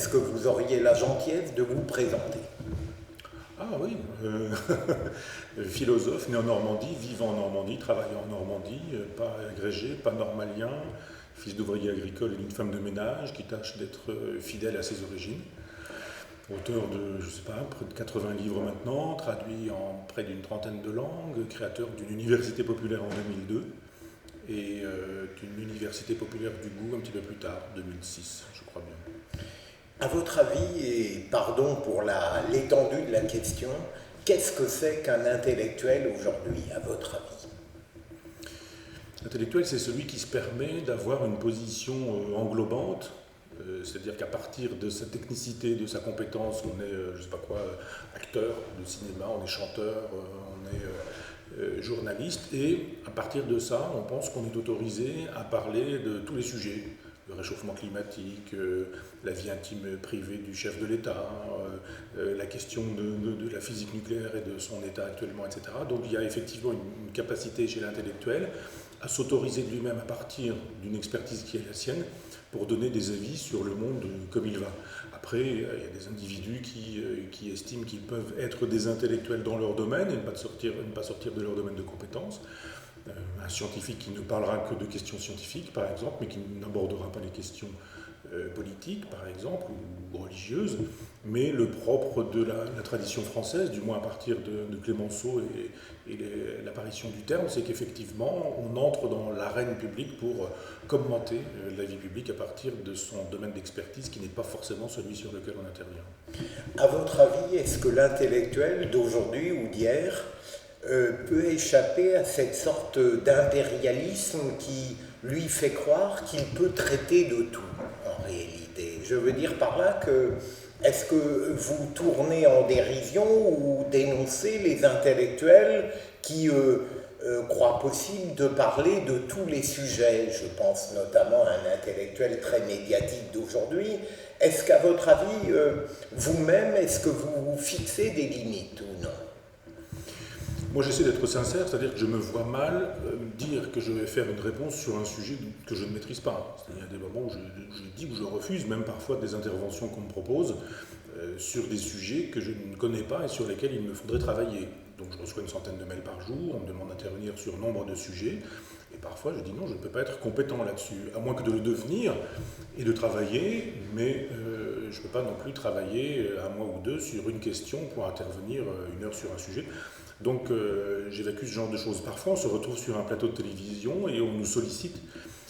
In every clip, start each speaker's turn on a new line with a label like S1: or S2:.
S1: est-ce que vous auriez la gentillesse de vous présenter?
S2: Ah oui, philosophe, né en Normandie, vivant en Normandie, travaillant en Normandie, pas agrégé, pas normalien, fils d'ouvrier agricole et d'une femme de ménage qui tâche d'être fidèle à ses origines. Auteur de, je sais pas, près de 80 livres maintenant, traduit en près d'une trentaine de langues, créateur d'une université populaire en 2002 et d'une université populaire du goût un petit peu plus tard, 2006, je crois bien.
S1: À votre avis, et pardon pour l'étendue de la question, qu'est-ce que c'est qu'un intellectuel aujourd'hui, à votre avis?
S2: L'intellectuel, c'est celui qui se permet d'avoir une position englobante, c'est-à-dire qu'à partir de sa technicité, de sa compétence, on est, je ne sais pas quoi, acteur de cinéma, on est chanteur, on est journaliste, et à partir de ça, on pense qu'on est autorisé à parler de tous les sujets. Le réchauffement climatique, la vie intime privée du chef de l'État, la question de la physique nucléaire et de son état actuellement, etc. Donc il y a effectivement une capacité chez l'intellectuel à s'autoriser de lui-même à partir d'une expertise qui est la sienne pour donner des avis sur le monde comme il va. Après, il y a des individus qui estiment qu'ils peuvent être des intellectuels dans leur domaine et ne pas sortir de leur domaine de compétences. Un scientifique qui ne parlera que de questions scientifiques, par exemple, mais qui n'abordera pas les questions politiques, par exemple, ou religieuses. Mais le propre de la tradition française, du moins à partir de Clémenceau et l'apparition du terme, c'est qu'effectivement, on entre dans l'arène publique pour commenter la vie publique à partir de son domaine d'expertise qui n'est pas forcément celui sur lequel on intervient.
S1: À votre avis, est-ce que l'intellectuel d'aujourd'hui ou d'hier peut échapper à cette sorte d'impérialisme qui lui fait croire qu'il peut traiter de tout, en réalité? Je veux dire par là que, est-ce que vous tournez en dérision ou dénoncez les intellectuels qui croient possible de parler de tous les sujets? Je pense notamment à un intellectuel très médiatique d'aujourd'hui. Est-ce qu'à votre avis, vous-même, est-ce que vous vous fixez des limites ou non?
S2: Moi, j'essaie d'être sincère, c'est-à-dire que je me vois mal dire que je vais faire une réponse sur un sujet que je ne maîtrise pas. Il y a des moments où je dis ou je refuse, même parfois des interventions qu'on me propose sur des sujets que je ne connais pas et sur lesquels il me faudrait travailler. Donc je reçois une centaine de mails par jour, on me demande d'intervenir sur nombre de sujets, et parfois je dis non, je ne peux pas être compétent là-dessus, à moins que de le devenir et de travailler, mais je ne peux pas non plus travailler un mois ou deux sur une question pour intervenir une heure sur un sujet. Donc j'évacue ce genre de choses. Parfois on se retrouve sur un plateau de télévision et on nous sollicite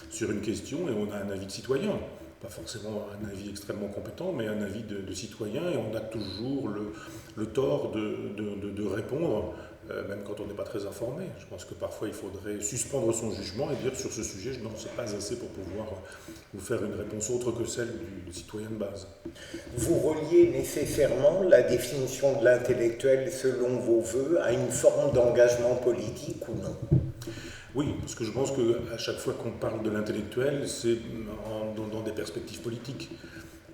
S2: sur une question et on a un avis de citoyen. Pas forcément un avis extrêmement compétent, mais un avis de citoyen, et on a toujours le tort de répondre, même quand on n'est pas très informé. Je pense que parfois il faudrait suspendre son jugement et dire sur ce sujet, je n'en sais pas assez pour pouvoir vous faire une réponse autre que celle du citoyen de base.
S1: Vous reliez nécessairement la définition de l'intellectuel selon vos voeux à une forme d'engagement politique ou non?
S2: Oui, parce que je pense qu'à chaque fois qu'on parle de l'intellectuel, c'est dans des perspectives politiques.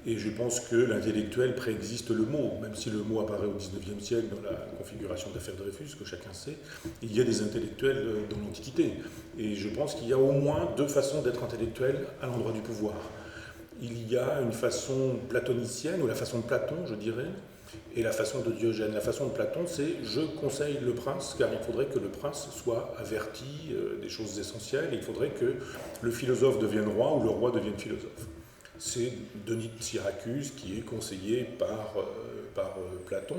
S2: Et je pense que l'intellectuel préexiste le mot, même si le mot apparaît au XIXe siècle dans la configuration de l'affaire Dreyfus, que chacun sait, il y a des intellectuels dans l'Antiquité. Et je pense qu'il y a au moins deux façons d'être intellectuel à l'endroit du pouvoir. Il y a une façon platonicienne, ou la façon de Platon, je dirais, et la façon de Diogène. La façon de Platon, c'est je conseille le prince, car il faudrait que le prince soit averti des choses essentielles, il faudrait que le philosophe devienne roi ou le roi devienne philosophe. C'est Denis de Syracuse qui est conseillé par Platon,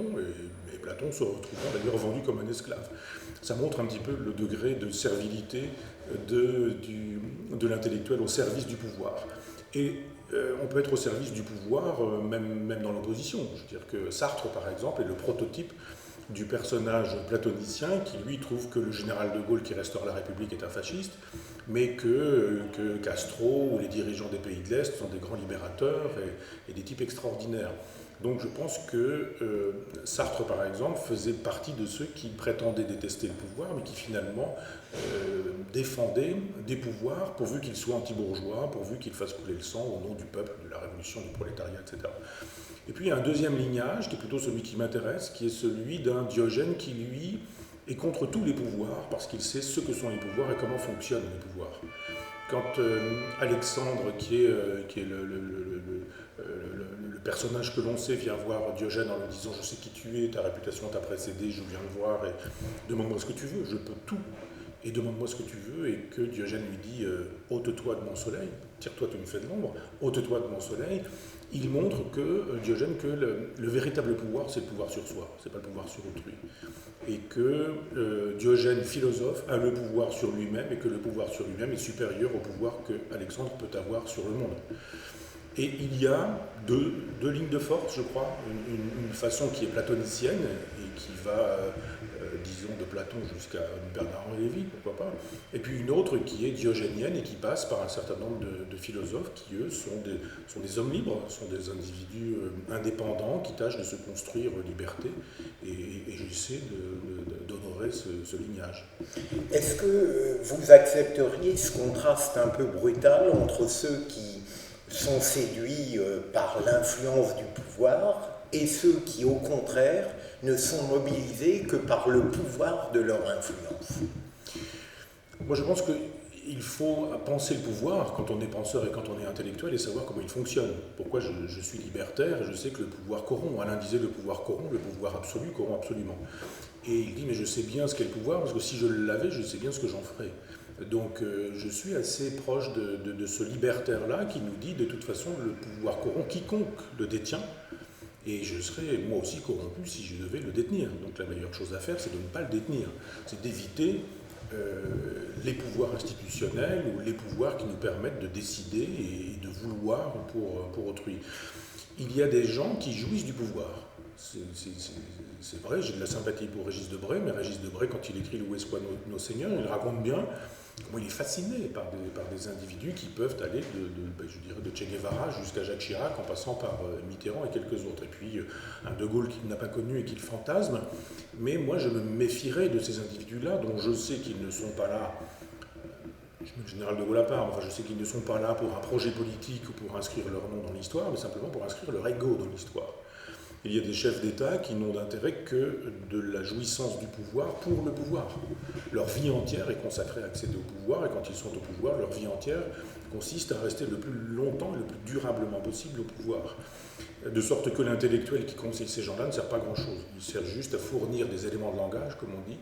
S2: et Platon se retrouvant d'ailleurs vendu comme un esclave. Ça montre un petit peu le degré de servilité de l'intellectuel au service du pouvoir. Et on peut être au service du pouvoir même dans l'opposition. Je veux dire que Sartre, par exemple, est le prototype du personnage platonicien qui, lui, trouve que le général de Gaulle qui restaure la République est un fasciste, mais que Castro ou les dirigeants des pays de l'Est sont des grands libérateurs et des types extraordinaires. Donc je pense que Sartre, par exemple, faisait partie de ceux qui prétendaient détester le pouvoir, mais qui finalement défendaient des pouvoirs pourvu qu'ils soient anti-bourgeois, pourvu qu'ils fassent couler le sang au nom du peuple, de la révolution, du prolétariat, etc. Et puis il y a un deuxième lignage, qui est plutôt celui qui m'intéresse, qui est celui d'un Diogène qui, lui, est contre tous les pouvoirs, parce qu'il sait ce que sont les pouvoirs et comment fonctionnent les pouvoirs. Quand Alexandre, qui est le personnage que l'on sait vient voir Diogène en lui disant « Je sais qui tu es, ta réputation t'a précédé, je viens te voir, et demande-moi ce que tu veux, je peux tout, et demande-moi ce que tu veux. » Et que Diogène lui dit « Ôte-toi de mon soleil, tire-toi, tu me fais de l'ombre, ôte-toi de mon soleil », il montre que Diogène que le véritable pouvoir, c'est le pouvoir sur soi, c'est pas le pouvoir sur autrui. Et que Diogène, philosophe, a le pouvoir sur lui-même, et que le pouvoir sur lui-même est supérieur au pouvoir que Alexandre peut avoir sur le monde. Et il y a deux lignes de force, je crois, une façon qui est platonicienne et qui va, disons, de Platon jusqu'à Bernard-Henri Lévy, pourquoi pas, et puis une autre qui est diogénienne et qui passe par un certain nombre de philosophes qui, eux, sont des hommes libres, sont des individus indépendants qui tâchent de se construire liberté, et j'essaie d'honorer ce lignage.
S1: Est-ce que vous accepteriez ce contraste un peu brutal entre ceux qui sont séduits par l'influence du pouvoir et ceux qui, au contraire, ne sont mobilisés que par le pouvoir de leur influence?
S2: Moi, je pense qu'il faut penser le pouvoir quand on est penseur et quand on est intellectuel et savoir comment il fonctionne. Pourquoi je suis libertaire et je sais que le pouvoir corrompt. Alain disait le pouvoir corrompt, le pouvoir absolu corrompt absolument. Et il dit mais je sais bien ce qu'est le pouvoir parce que si je l'avais, je sais bien ce que j'en ferais. Donc je suis assez proche de ce libertaire-là qui nous dit de toute façon le pouvoir corrompt quiconque le détient et je serais moi aussi corrompu si je devais le détenir. Donc la meilleure chose à faire c'est de ne pas le détenir, c'est d'éviter les pouvoirs institutionnels ou les pouvoirs qui nous permettent de décider et de vouloir pour autrui. Il y a des gens qui jouissent du pouvoir. C'est vrai, j'ai de la sympathie pour Régis Debray, mais Régis Debray, quand il écrit Où est-ce quoi nos seigneurs, il raconte bien comment il est fasciné par des individus qui peuvent aller de Che Guevara jusqu'à Jacques Chirac, en passant par Mitterrand et quelques autres. Et puis un De Gaulle qu'il n'a pas connu et qu'il fantasme. Mais moi, je me méfierais de ces individus-là, dont je sais qu'ils ne sont pas là, je mets le général de Gaulle à part, enfin je sais qu'ils ne sont pas là pour un projet politique ou pour inscrire leur nom dans l'histoire, mais simplement pour inscrire leur ego dans l'histoire. Il y a des chefs d'État qui n'ont d'intérêt que de la jouissance du pouvoir pour le pouvoir. Leur vie entière est consacrée à accéder au pouvoir, et quand ils sont au pouvoir, leur vie entière consiste à rester le plus longtemps et le plus durablement possible au pouvoir. De sorte que l'intellectuel qui conseille ces gens-là ne sert pas à grand-chose. Il sert juste à fournir des éléments de langage, comme on dit,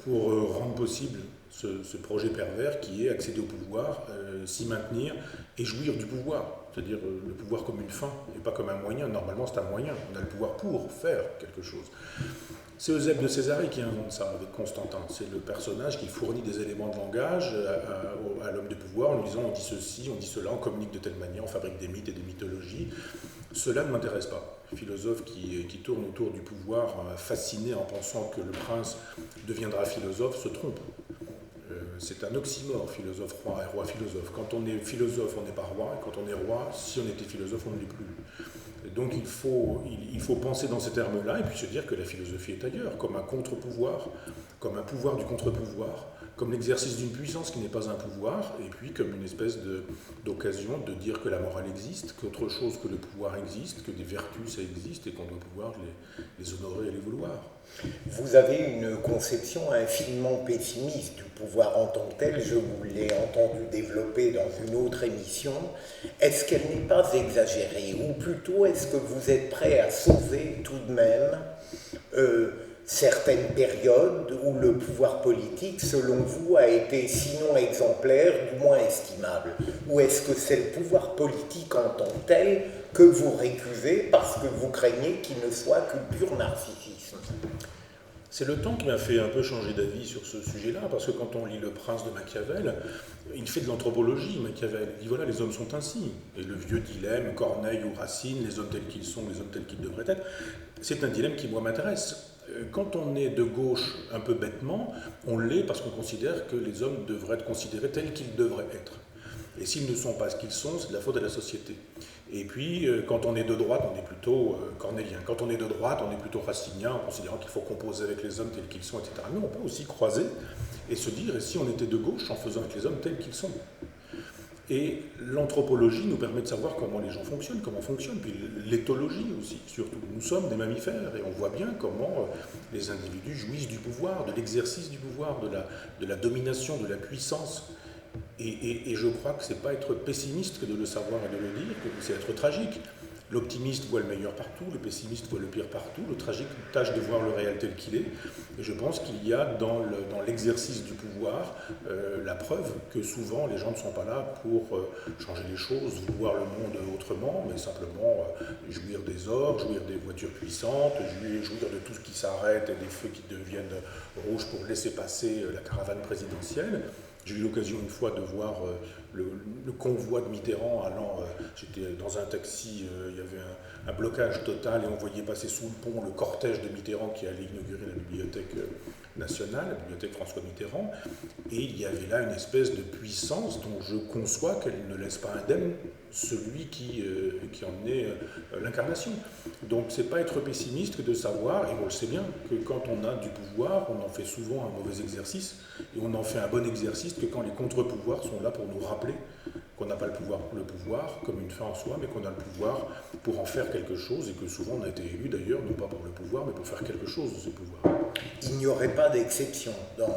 S2: pour rendre possible ce projet pervers qui est accéder au pouvoir, s'y maintenir et jouir du pouvoir. C'est-à-dire le pouvoir comme une fin et pas comme un moyen. Normalement, c'est un moyen. On a le pouvoir pour faire quelque chose. C'est Eusèbe de Césarée qui invente ça avec Constantin. C'est le personnage qui fournit des éléments de langage à l'homme de pouvoir en lui disant on dit ceci, on dit cela, on communique de telle manière, on fabrique des mythes et des mythologies. Cela ne m'intéresse pas. Le philosophe qui tourne autour du pouvoir, fasciné en pensant que le prince deviendra philosophe, se trompe. C'est un oxymore, philosophe roi et roi philosophe. Quand on est philosophe, on n'est pas roi, et quand on est roi, si on était philosophe, on ne l'est plus. Donc il faut penser dans ces termes-là et puis se dire que la philosophie est ailleurs, comme un contre-pouvoir, comme un pouvoir du contre-pouvoir, comme l'exercice d'une puissance qui n'est pas un pouvoir, et puis comme une espèce d'occasion de dire que la morale existe, qu'autre chose que le pouvoir existe, que des vertus ça existe et qu'on doit pouvoir les honorer et les vouloir.
S1: Vous avez une conception infiniment pessimiste du pouvoir en tant que tel, je vous l'ai entendu développer dans une autre émission. Est-ce qu'elle n'est pas exagérée, ou plutôt est-ce que vous êtes prêt à sauver tout de même certaines périodes où le pouvoir politique, selon vous, a été sinon exemplaire, du moins estimable? Ou est-ce que c'est le pouvoir politique en tant que tel que vous récusez parce que vous craignez qu'il ne soit que pur narcissisme?
S2: C'est le temps qui m'a fait un peu changer d'avis sur ce sujet-là, parce que quand on lit Le Prince de Machiavel, il fait de l'anthropologie, Machiavel. Il dit voilà, les hommes sont ainsi. Et le vieux dilemme, Corneille ou Racine, les hommes tels qu'ils sont, les hommes tels qu'ils devraient être, c'est un dilemme qui, moi, m'intéresse. Quand on est de gauche un peu bêtement, on l'est parce qu'on considère que les hommes devraient être considérés tels qu'ils devraient être. Et s'ils ne sont pas ce qu'ils sont, c'est de la faute à la société. Et puis, quand on est de droite, on est plutôt cornélien. Quand on est de droite, on est plutôt racinien, en considérant qu'il faut composer avec les hommes tels qu'ils sont, etc. Mais on peut aussi croiser et se dire, et si on était de gauche en faisant avec les hommes tels qu'ils sont? Et l'anthropologie nous permet de savoir comment les gens fonctionnent, comment fonctionnent, puis l'éthologie aussi, surtout. Nous sommes des mammifères, et on voit bien comment les individus jouissent du pouvoir, de l'exercice du pouvoir, de la domination, de la puissance. Et je crois que ce n'est pas être pessimiste que de le savoir et de le dire, que c'est être tragique. L'optimiste voit le meilleur partout, le pessimiste voit le pire partout, le tragique tâche de voir le réel tel qu'il est. Et je pense qu'il y a dans l'exercice du pouvoir la preuve que souvent les gens ne sont pas là pour changer les choses, voir le monde autrement, mais simplement jouir des ors, jouir des voitures puissantes, jouir de tout ce qui s'arrête et des feux qui deviennent rouges pour laisser passer la caravane présidentielle. J'ai eu l'occasion une fois de voir le convoi de Mitterrand allant, j'étais dans un taxi, il y avait un blocage total et on voyait passer sous le pont le cortège de Mitterrand qui allait inaugurer la bibliothèque nationale, la bibliothèque François Mitterrand, et il y avait là une espèce de puissance dont je conçois qu'elle ne laisse pas indemne celui qui en est l'incarnation. Donc c'est pas être pessimiste que de savoir, et on le sait bien, que quand on a du pouvoir, on en fait souvent un mauvais exercice, et on en fait un bon exercice que quand les contre-pouvoirs sont là pour nous rappeler qu'on n'a pas le pouvoir comme une fin en soi, mais qu'on a le pouvoir pour en faire quelque chose, et que souvent on a été élu d'ailleurs, non pas pour le pouvoir, mais pour faire quelque chose de ce pouvoir.
S1: Il n'y aurait pas d'exception dans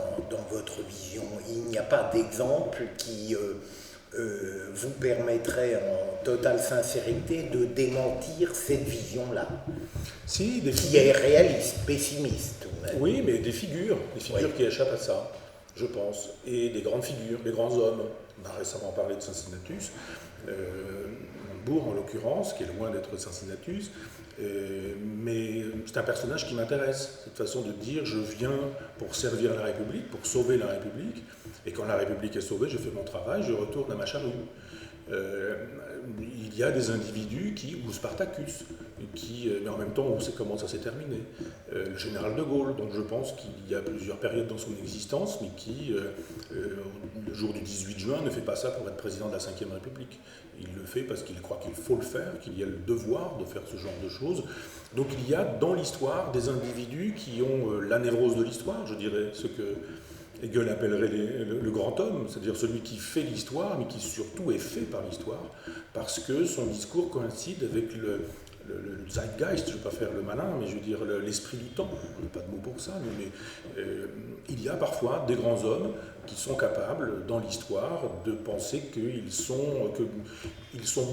S1: votre vision. Il n'y a pas d'exemple qui vous permettrait en totale sincérité de démentir cette vision-là,
S2: Si,
S1: qui est réaliste, pessimiste.
S2: Oui, mais des figures qui échappent à ça, je pense, et des grandes figures, des grands hommes. On a récemment parlé de Cincinnatus, Montebourg en l'occurrence, qui est loin d'être Cincinnatus, mais c'est un personnage qui m'intéresse, cette façon de dire je viens pour servir la République, pour sauver la République, et quand la République est sauvée, je fais mon travail, je retourne à ma charrue. Il y a des individus ou Spartacus, mais en même temps on sait comment ça s'est terminé. Le général de Gaulle, donc je pense qu'il y a plusieurs périodes dans son existence, mais qui, le jour du 18 juin, ne fait pas ça pour être président de la Ve République. Il le fait parce qu'il croit qu'il faut le faire, qu'il y a le devoir de faire ce genre de choses. Donc il y a dans l'histoire des individus qui ont la névrose de l'histoire, je dirais, ce que Hegel appellerait le grand homme, c'est-à-dire celui qui fait l'histoire, mais qui surtout est fait par l'histoire, parce que son discours coïncide avec le zeitgeist, je ne vais pas faire le malin, mais je veux dire l'esprit du temps, on n'a pas de mot pour ça, mais il y a parfois des grands hommes qui sont capables, dans l'histoire, de penser qu'ils sont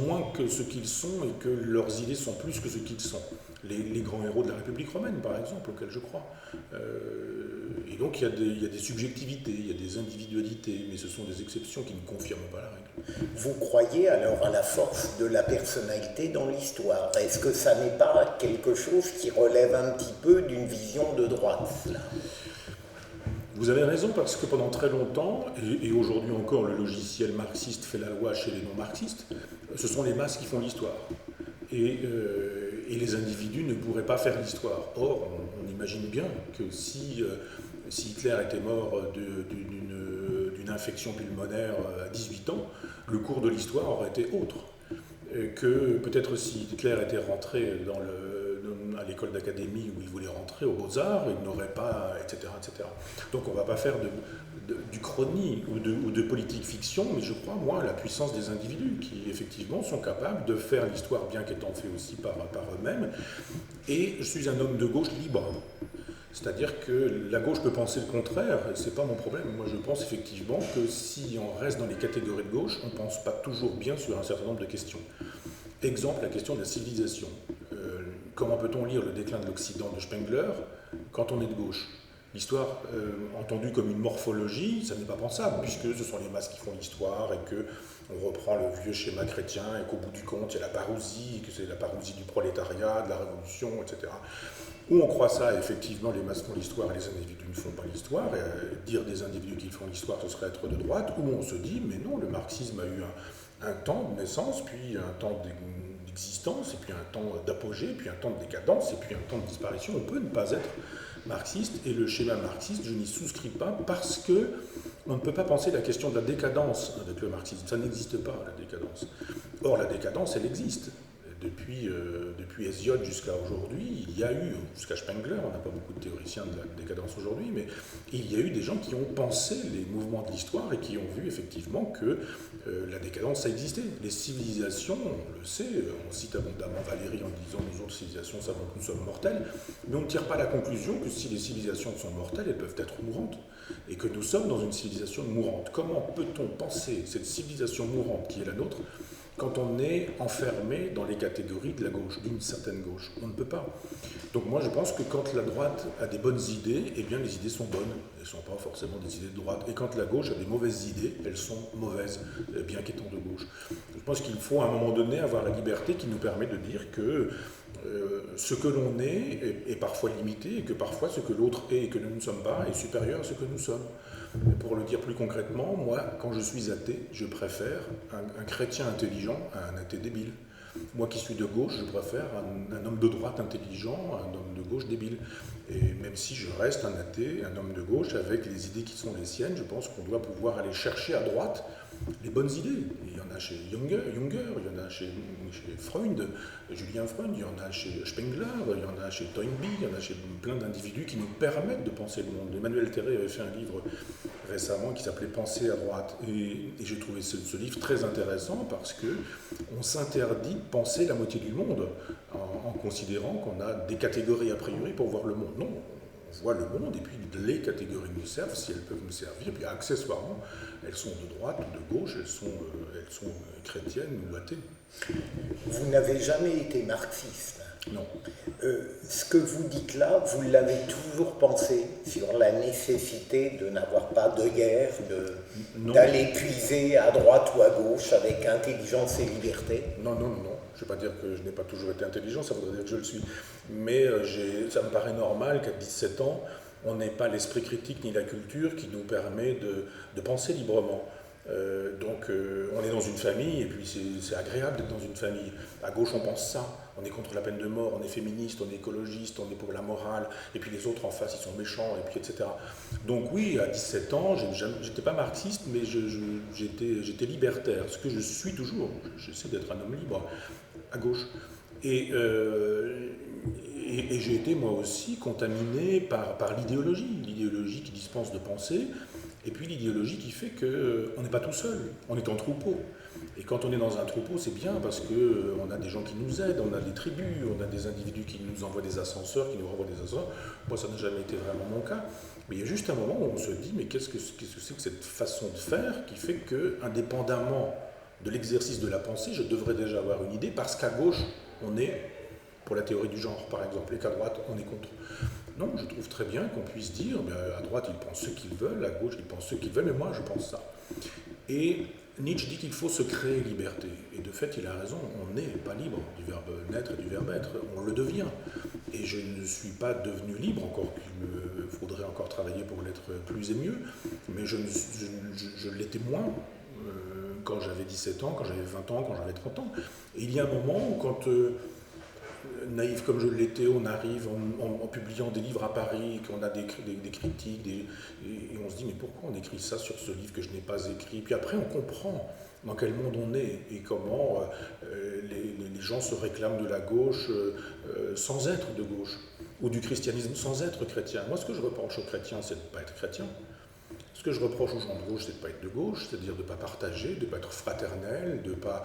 S2: moins que ce qu'ils sont et que leurs idées sont plus que ce qu'ils sont. Les grands héros de la République romaine, par exemple, auxquels je crois. Et donc il y a des subjectivités, il y a des individualités, mais ce sont des exceptions qui ne confirment pas la règle.
S1: Vous croyez alors à la force de la personnalité dans l'histoire? Est-ce que ça n'est pas quelque chose qui relève un petit peu d'une vision de droite, là?
S2: Vous avez raison, parce que pendant très longtemps, et aujourd'hui encore le logiciel marxiste fait la loi chez les non-marxistes, ce sont les masses qui font l'histoire. Et les individus ne pourraient pas faire l'histoire. Or, on imagine bien que si Hitler était mort d'une infection pulmonaire à 18 ans, le cours de l'histoire aurait été autre. Que peut-être si Hitler était rentré à l'école d'académie où il voulait rentrer, aux Beaux-Arts, il n'aurait pas, etc., etc. Donc on ne va pas faire du chrony ou de politique fiction, mais je crois, moi, à la puissance des individus qui, effectivement, sont capables de faire l'histoire, bien qu'étant fait aussi par eux-mêmes. Et je suis un homme de gauche libre. C'est-à-dire que la gauche peut penser le contraire, et ce n'est pas mon problème. Moi, je pense effectivement que si on reste dans les catégories de gauche, on ne pense pas toujours bien sur un certain nombre de questions. Exemple, la question de la civilisation. Comment peut-on lire le déclin de l'Occident de Spengler quand on est de gauche? L'histoire, entendue comme une morphologie, ça n'est pas pensable, puisque ce sont les masses qui font l'histoire, et qu'on reprend le vieux schéma chrétien, et qu'au bout du compte, il y a la parousie, que c'est la parousie du prolétariat, de la révolution, etc. Où on croit ça, effectivement, les masses font l'histoire et les individus ne font pas l'histoire, et dire des individus qui font l'histoire, ce serait être de droite, où on se dit, mais non, le marxisme a eu un temps de naissance, puis un temps d'existence, et puis un temps d'apogée, puis un temps de décadence, et puis un temps de disparition. On peut ne pas être marxiste, et le schéma marxiste, je n'y souscris pas, parce que on ne peut pas penser la question de la décadence avec le marxisme. Ça n'existe pas, la décadence. Or, la décadence, elle existe. Depuis Hésiode jusqu'à aujourd'hui, il y a eu, jusqu'à Spengler, on n'a pas beaucoup de théoriciens de la décadence aujourd'hui, mais il y a eu des gens qui ont pensé les mouvements de l'histoire et qui ont vu effectivement que la décadence, ça existait. Les civilisations, on le sait, on cite abondamment Valéry en disant « nous autres civilisations savons que nous sommes mortels », mais on ne tire pas la conclusion que si les civilisations sont mortelles, elles peuvent être mourantes, et que nous sommes dans une civilisation mourante. Comment peut-on penser cette civilisation mourante qui est la nôtre quand on est enfermé dans les catégories de la gauche, d'une certaine gauche. On ne peut pas. Donc moi je pense que quand la droite a des bonnes idées, eh bien les idées sont bonnes. Elles ne sont pas forcément des idées de droite. Et quand la gauche a des mauvaises idées, elles sont mauvaises, bien qu'étant de gauche. Je pense qu'il faut à un moment donné avoir la liberté qui nous permet de dire que ce que l'on est parfois limité et que parfois ce que l'autre est et que nous ne sommes pas est supérieur à ce que nous sommes. Pour le dire plus concrètement, moi, quand je suis athée, je préfère un chrétien intelligent à un athée débile. Moi qui suis de gauche, je préfère un homme de droite intelligent à un homme de gauche débile. Et même si je reste un athée, un homme de gauche, avec les idées qui sont les siennes, je pense qu'on doit pouvoir aller chercher à droite les bonnes idées. Il y en a chez Junger, il y en a chez Freud, Julien Freud, il y en a chez Spengler, il y en a chez Toynbee, il y en a chez plein d'individus qui nous permettent de penser le monde. Emmanuel Terré avait fait un livre récemment qui s'appelait Penser à droite. Et j'ai trouvé ce livre très intéressant parce qu'on s'interdit de penser la moitié du monde en considérant qu'on a des catégories a priori pour voir le monde. Non, on voit le monde et puis les catégories nous servent si elles peuvent nous servir. Et puis accessoirement, elles sont de droite ou de gauche, elles sont chrétiennes ou athées.
S1: Vous n'avez jamais été marxiste.
S2: Non.
S1: Ce que vous dites là, vous l'avez toujours pensé sur la nécessité de n'avoir pas de guerre, d'aller puiser à droite ou à gauche avec intelligence et liberté?
S2: Non. Je ne vais pas dire que je n'ai pas toujours été intelligent, ça voudrait dire que je le suis. Mais ça me paraît normal qu'à 17 ans, on n'ait pas l'esprit critique ni la culture qui nous permet de penser librement. Donc on est dans une famille et puis c'est agréable d'être dans une famille. À gauche on pense ça, on est contre la peine de mort, on est féministe, on est écologiste, on est pour la morale, et puis les autres en face ils sont méchants, et puis etc. Donc oui, à 17 ans, j'étais pas marxiste, mais j'étais libertaire, ce que je suis toujours. J'essaie d'être un homme libre, à gauche. Et j'ai été moi aussi contaminé par l'idéologie qui dispense de penser. Et puis l'idéologie qui fait qu'on n'est pas tout seul, on est en troupeau. Et quand on est dans un troupeau, c'est bien parce qu'on a des gens qui nous aident, on a des tribus, on a des individus qui nous envoient des ascenseurs, qui nous renvoient des ascenseurs. Moi, ça n'a jamais été vraiment mon cas. Mais il y a juste un moment où on se dit, mais qu'est-ce que c'est que cette façon de faire qui fait que, indépendamment de l'exercice de la pensée, je devrais déjà avoir une idée, parce qu'à gauche, on est pour la théorie du genre, par exemple, et qu'à droite, on est contre. Non, je trouve très bien qu'on puisse dire, à droite, ils pensent ce qu'ils veulent, à gauche, ils pensent ce qu'ils veulent, mais moi, je pense ça. Et Nietzsche dit qu'il faut se créer liberté. Et de fait, il a raison, on n'est pas libre du verbe naître et du verbe être, on le devient. Et je ne suis pas devenu libre, encore qu'il me faudrait encore travailler pour l'être plus et mieux, mais je l'étais moins quand j'avais 17 ans, quand j'avais 20 ans, quand j'avais 30 ans. Et il y a un moment où quand... naïf comme je l'étais, on arrive en publiant des livres à Paris, qu'on a des critiques, et on se dit mais pourquoi on écrit ça sur ce livre que je n'ai pas écrit? Puis après on comprend dans quel monde on est et comment les gens se réclament de la gauche sans être de gauche, ou du christianisme sans être chrétien. Moi ce que je reproche aux chrétiens, c'est de ne pas être chrétien. Ce que je reproche aux gens de gauche, c'est de ne pas être de gauche, c'est-à-dire de ne pas partager, de ne pas être fraternel, de ne pas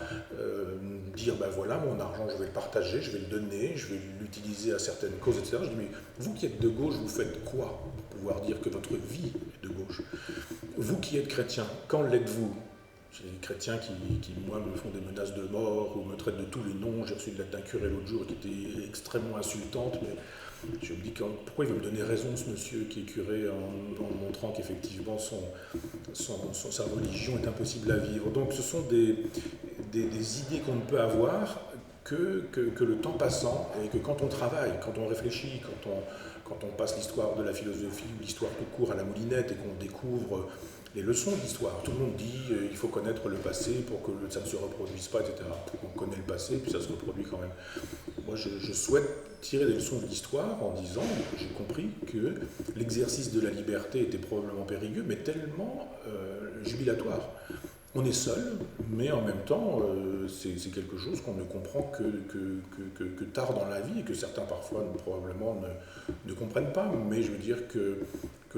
S2: dire ben voilà, mon argent, je vais le partager, je vais le donner, je vais l'utiliser à certaines causes, etc. Je dis mais vous qui êtes de gauche, vous faites quoi pour pouvoir dire que votre vie est de gauche? Vous qui êtes chrétien, quand l'êtes-vous? J'ai des chrétiens qui, moi, me font des menaces de mort ou me traitent de tous les noms. J'ai reçu une lettre d'un curé l'autre jour qui était extrêmement insultante, mais je me dis pourquoi il veut me donner raison, ce monsieur qui est curé, en montrant qu'effectivement sa religion est impossible à vivre. Donc ce sont des idées qu'on ne peut avoir que le temps passant, et que quand on travaille, quand on réfléchit, quand on passe l'histoire de la philosophie ou l'histoire tout court à la moulinette et qu'on découvre les leçons de l'histoire. Tout le monde dit il faut connaître le passé pour que ça ne se reproduise pas, etc. On connaît le passé, puis ça se reproduit quand même. Moi, je souhaite tirer des leçons de l'histoire en disant, j'ai compris que l'exercice de la liberté était probablement périlleux, mais tellement jubilatoire. On est seul, mais en même temps, c'est quelque chose qu'on ne comprend que tard dans la vie, et que certains parfois probablement ne comprennent pas. Mais je veux dire que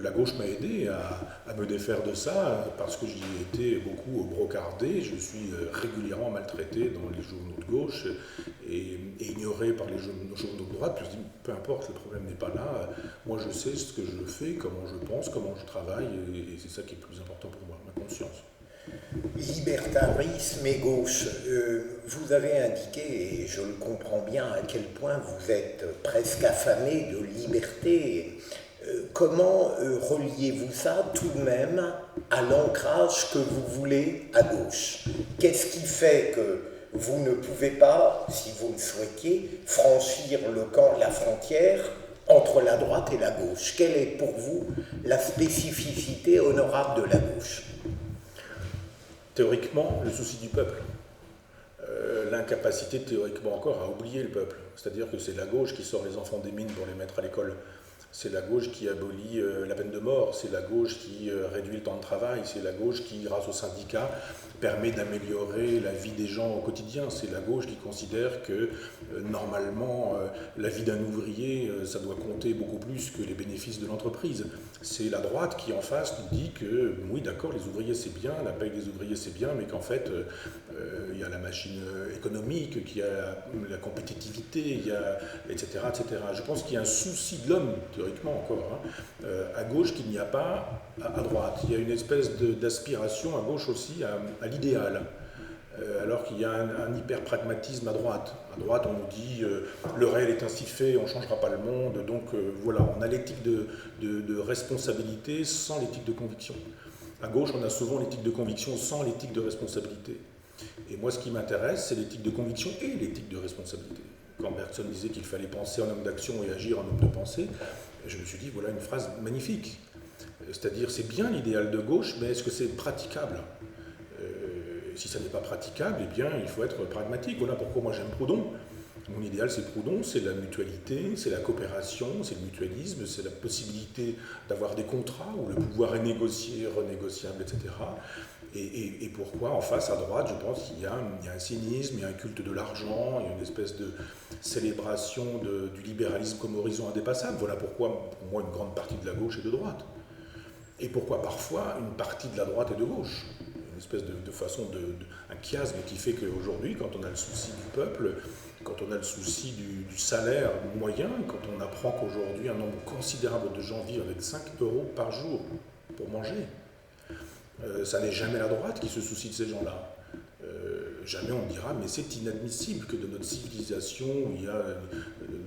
S2: la gauche m'a aidé à me défaire de ça, parce que j'y ai été beaucoup brocardé. Je suis régulièrement maltraité dans les journaux de gauche et ignoré par les journaux de droite. Puis je dis, peu importe, le problème n'est pas là. Moi, je sais ce que je fais, comment je pense, comment je travaille, et c'est ça qui est le plus important pour moi, ma conscience.
S1: Libertarisme et gauche. Vous avez indiqué, et je le comprends bien, à quel point vous êtes presque affamé de liberté. Comment reliez-vous ça tout de même à l'ancrage que vous voulez à gauche? Qu'est-ce qui fait que vous ne pouvez pas, si vous le souhaitiez, franchir la frontière entre la droite et la gauche? Quelle est pour vous la spécificité honorable de la gauche?
S2: Théoriquement, le souci du peuple. L'incapacité théoriquement encore à oublier le peuple. C'est-à-dire que c'est la gauche qui sort les enfants des mines pour les mettre à l'école. C'est la gauche qui abolit la peine de mort, c'est la gauche qui réduit le temps de travail, c'est la gauche qui, grâce aux syndicats, permet d'améliorer la vie des gens au quotidien. C'est la gauche qui considère que, normalement, la vie d'un ouvrier, ça doit compter beaucoup plus que les bénéfices de l'entreprise. C'est la droite qui, en face, nous dit que, oui, d'accord, les ouvriers c'est bien, la paye des ouvriers c'est bien, mais qu'en fait, il y a la machine économique, qu'il y a la compétitivité, il y a, etc., etc. Je pense qu'il y a un souci de l'homme, théoriquement encore, à gauche qu'il n'y a pas à droite. Il y a une espèce d'aspiration à gauche aussi à l'idéal, alors qu'il y a un hyper-pragmatisme à droite. À droite, on nous dit le réel est ainsi fait, on ne changera pas le monde, donc voilà, on a l'éthique de responsabilité sans l'éthique de conviction. À gauche, on a souvent l'éthique de conviction sans l'éthique de responsabilité. Et moi, ce qui m'intéresse, c'est l'éthique de conviction et l'éthique de responsabilité. Quand Bergson disait qu'il fallait penser en homme d'action et agir en homme de pensée, je me suis dit, voilà une phrase magnifique. C'est-à-dire, c'est bien l'idéal de gauche, mais est-ce que c'est praticable? Si ça n'est pas praticable, eh bien, il faut être pragmatique. Voilà pourquoi moi j'aime Proudhon. Mon idéal, c'est Proudhon, c'est la mutualité, c'est la coopération, c'est le mutualisme, c'est la possibilité d'avoir des contrats où le pouvoir est négocié, renégociable, etc. Et pourquoi, en face, à droite, je pense qu'il y a un cynisme, il y a un culte de l'argent, il y a une espèce de célébration du libéralisme comme horizon indépassable. Voilà pourquoi, pour moi, une grande partie de la gauche est de droite. Et pourquoi parfois une partie de la droite est de gauche. Une espèce de façon, un chiasme qui fait qu'aujourd'hui, quand on a le souci du peuple, quand on a le souci du salaire moyen, quand on apprend qu'aujourd'hui un nombre considérable de gens vivent avec 5 € par jour pour manger, ça n'est jamais la droite qui se soucie de ces gens-là. Jamais on dira, mais c'est inadmissible que de notre civilisation, où il y a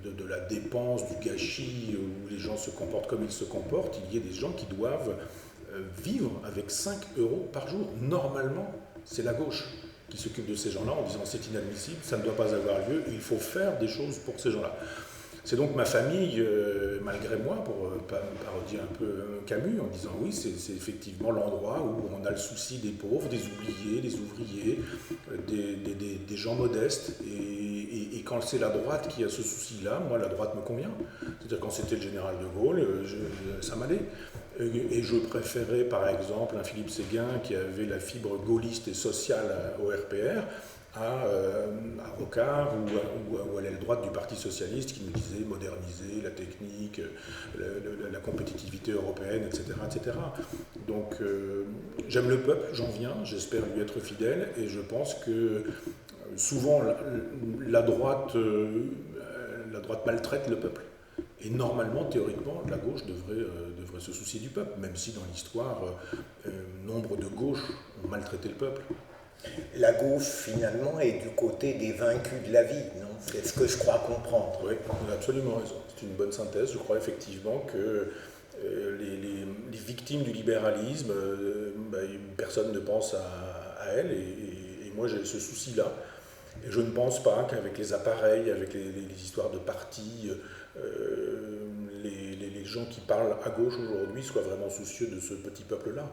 S2: de la dépense, du gâchis, où les gens se comportent comme ils se comportent, il y ait des gens qui doivent vivre avec 5 € par jour. Normalement, c'est la gauche qui s'occupe de ces gens-là en disant c'est inadmissible, ça ne doit pas avoir lieu, il faut faire des choses pour ces gens-là. C'est donc ma famille, malgré moi, pour parodier un peu Camus, en disant oui, c'est effectivement l'endroit où on a le souci des pauvres, des oubliés, des ouvriers, des gens modestes. Et quand c'est la droite qui a ce souci-là, moi, la droite me convient. C'est-à-dire quand c'était le général de Gaulle, ça m'allait. Et je préférais, par exemple, un Philippe Séguin qui avait la fibre gaulliste et sociale au RPR, à Rocard ou à l'aile droite du Parti socialiste qui nous disait moderniser la technique, la compétitivité européenne, etc. etc. Donc j'aime le peuple, j'en viens, j'espère lui être fidèle et je pense que souvent la droite maltraite le peuple. Et normalement, théoriquement, la gauche devrait se soucier du peuple, même si dans l'histoire, nombre de gauches ont maltraité le peuple.
S1: La gauche, finalement, est du côté des vaincus de la vie, non? C'est ce que je crois comprendre.
S2: Oui, vous avez absolument raison. C'est une bonne synthèse. Je crois effectivement que les victimes du libéralisme, personne ne pense à elles, et moi j'ai ce souci-là. Et je ne pense pas qu'avec les appareils, avec les histoires de partis, les gens qui parlent à gauche aujourd'hui soient vraiment soucieux de ce petit peuple-là.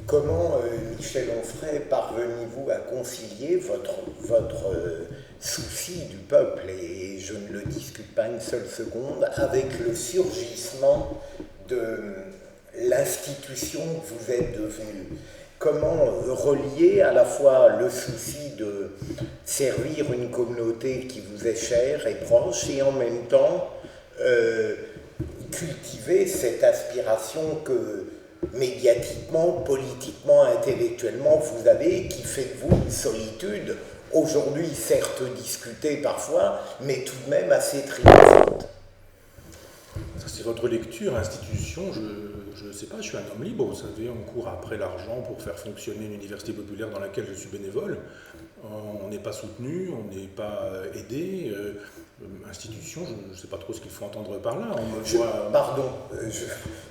S1: Comment, Michel Onfray, parvenez-vous à concilier votre souci du peuple, et je ne le discute pas une seule seconde, avec le surgissement de l'institution que vous êtes devenue? Comment relier à la fois le souci de servir une communauté qui vous est chère et proche, et en même temps cultiver cette aspiration que médiatiquement, politiquement, intellectuellement vous avez, qui fait de vous une solitude, aujourd'hui certes discutée parfois, mais tout de même assez triomphante?
S2: Ça, c'est votre lecture, institution, je ne sais pas, je suis un homme libre, vous savez, on court après l'argent pour faire fonctionner une université populaire dans laquelle je suis bénévole. On n'est pas soutenu, on n'est pas aidé. Institution, je ne sais pas trop ce qu'il faut entendre par là.
S1: Pardon,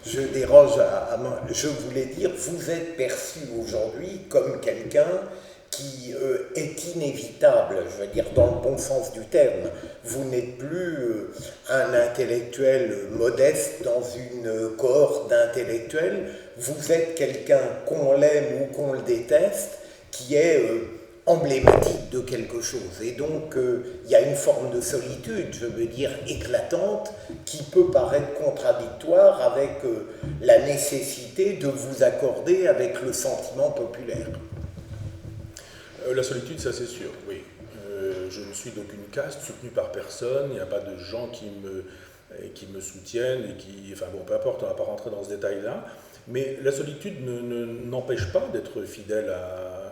S1: je déroge à moi. Je voulais dire, vous êtes perçu aujourd'hui comme quelqu'un qui est inévitable, je veux dire dans le bon sens du terme. Vous n'êtes plus un intellectuel modeste dans une cohorte d'intellectuels, vous êtes quelqu'un, qu'on l'aime ou qu'on le déteste, qui est emblématique de quelque chose. Et donc, il y a une forme de solitude, je veux dire, éclatante, qui peut paraître contradictoire avec la nécessité de vous accorder avec le sentiment populaire.
S2: La solitude, ça c'est sûr, oui. Je ne suis d'aucune caste, soutenu par personne, il n'y a pas de gens qui me soutiennent et qui... Enfin bon, peu importe, on ne va pas rentrer dans ce détail-là. Mais la solitude n'empêche pas d'être fidèle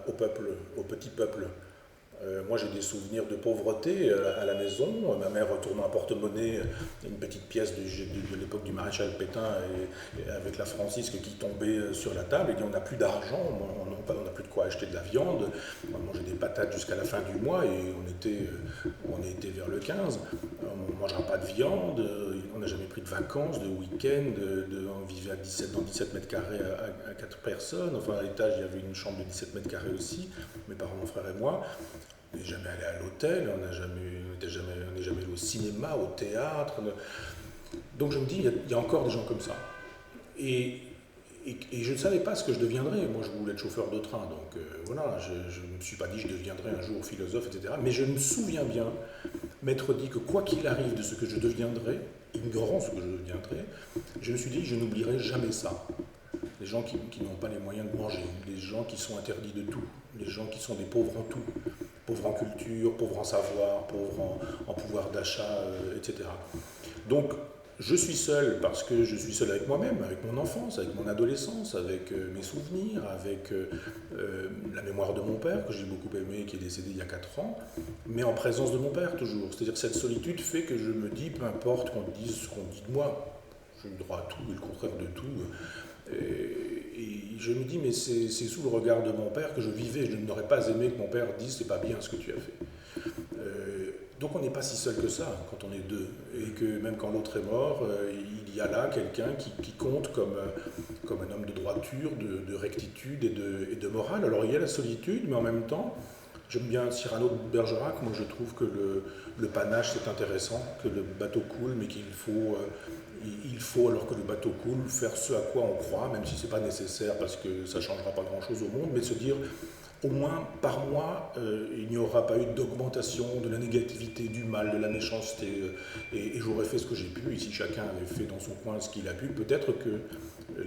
S2: au peuple, au petit peuple. Moi j'ai des souvenirs de pauvreté à la maison. Ma mère retournant un porte-monnaie, une petite pièce de l'époque du maréchal Pétain et avec la francisque qui tombait sur la table. Et dit on n'a plus d'argent, on n'a plus de quoi acheter de la viande. On mangeait des patates jusqu'à la fin du mois et on était vers le 15. On ne mangera pas de viande, on n'a jamais pris de vacances, de week-end, on vivait dans 17 mètres carrés à 4 personnes. Enfin à l'étage il y avait une chambre de 17 mètres carrés aussi, mes parents, mon frère et moi. On n'est jamais allé à l'hôtel, on n'est jamais allé au cinéma, au théâtre. Donc je me dis, il y a encore des gens comme ça. Et je ne savais pas ce que je deviendrais. Moi, je voulais être chauffeur de train, donc voilà, je ne me suis pas dit que je deviendrais un jour philosophe, etc. Mais je me souviens bien m'être dit que quoi qu'il arrive de ce que je deviendrais, ignorant ce que je deviendrais, je me suis dit, je n'oublierai jamais ça. Les gens qui n'ont pas les moyens de manger, les gens qui sont interdits de tout, les gens qui sont des pauvres en tout, pauvres en culture, pauvres en savoir, pauvres en pouvoir d'achat, etc. Donc, je suis seul parce que je suis seul avec moi-même, avec mon enfance, avec mon adolescence, avec mes souvenirs, avec la mémoire de mon père, que j'ai beaucoup aimé, qui est décédé il y a 4 ans, mais en présence de mon père toujours. C'est-à-dire que cette solitude fait que je me dis, peu importe qu'on dise ce qu'on dit de moi, j'ai le droit à tout et le contraire de tout. Et je me dis, mais c'est sous le regard de mon père que je vivais. Je n'aurais pas aimé que mon père dise, c'est pas bien ce que tu as fait. Donc on n'est pas si seul que ça quand on est deux. Et que même quand l'autre est mort, il y a là quelqu'un qui compte comme un homme de droiture, de rectitude et de morale. Alors il y a la solitude, mais en même temps, j'aime bien Cyrano de Bergerac. Moi je trouve que le panache c'est intéressant, que le bateau coule, mais qu'il faut, alors que le bateau coule, faire ce à quoi on croit, même si ce n'est pas nécessaire parce que ça ne changera pas grand-chose au monde, mais de se dire, au moins par mois, il n'y aura pas eu d'augmentation de la négativité, du mal, de la méchanceté, et j'aurais fait ce que j'ai pu, et si chacun avait fait dans son coin ce qu'il a pu, peut-être que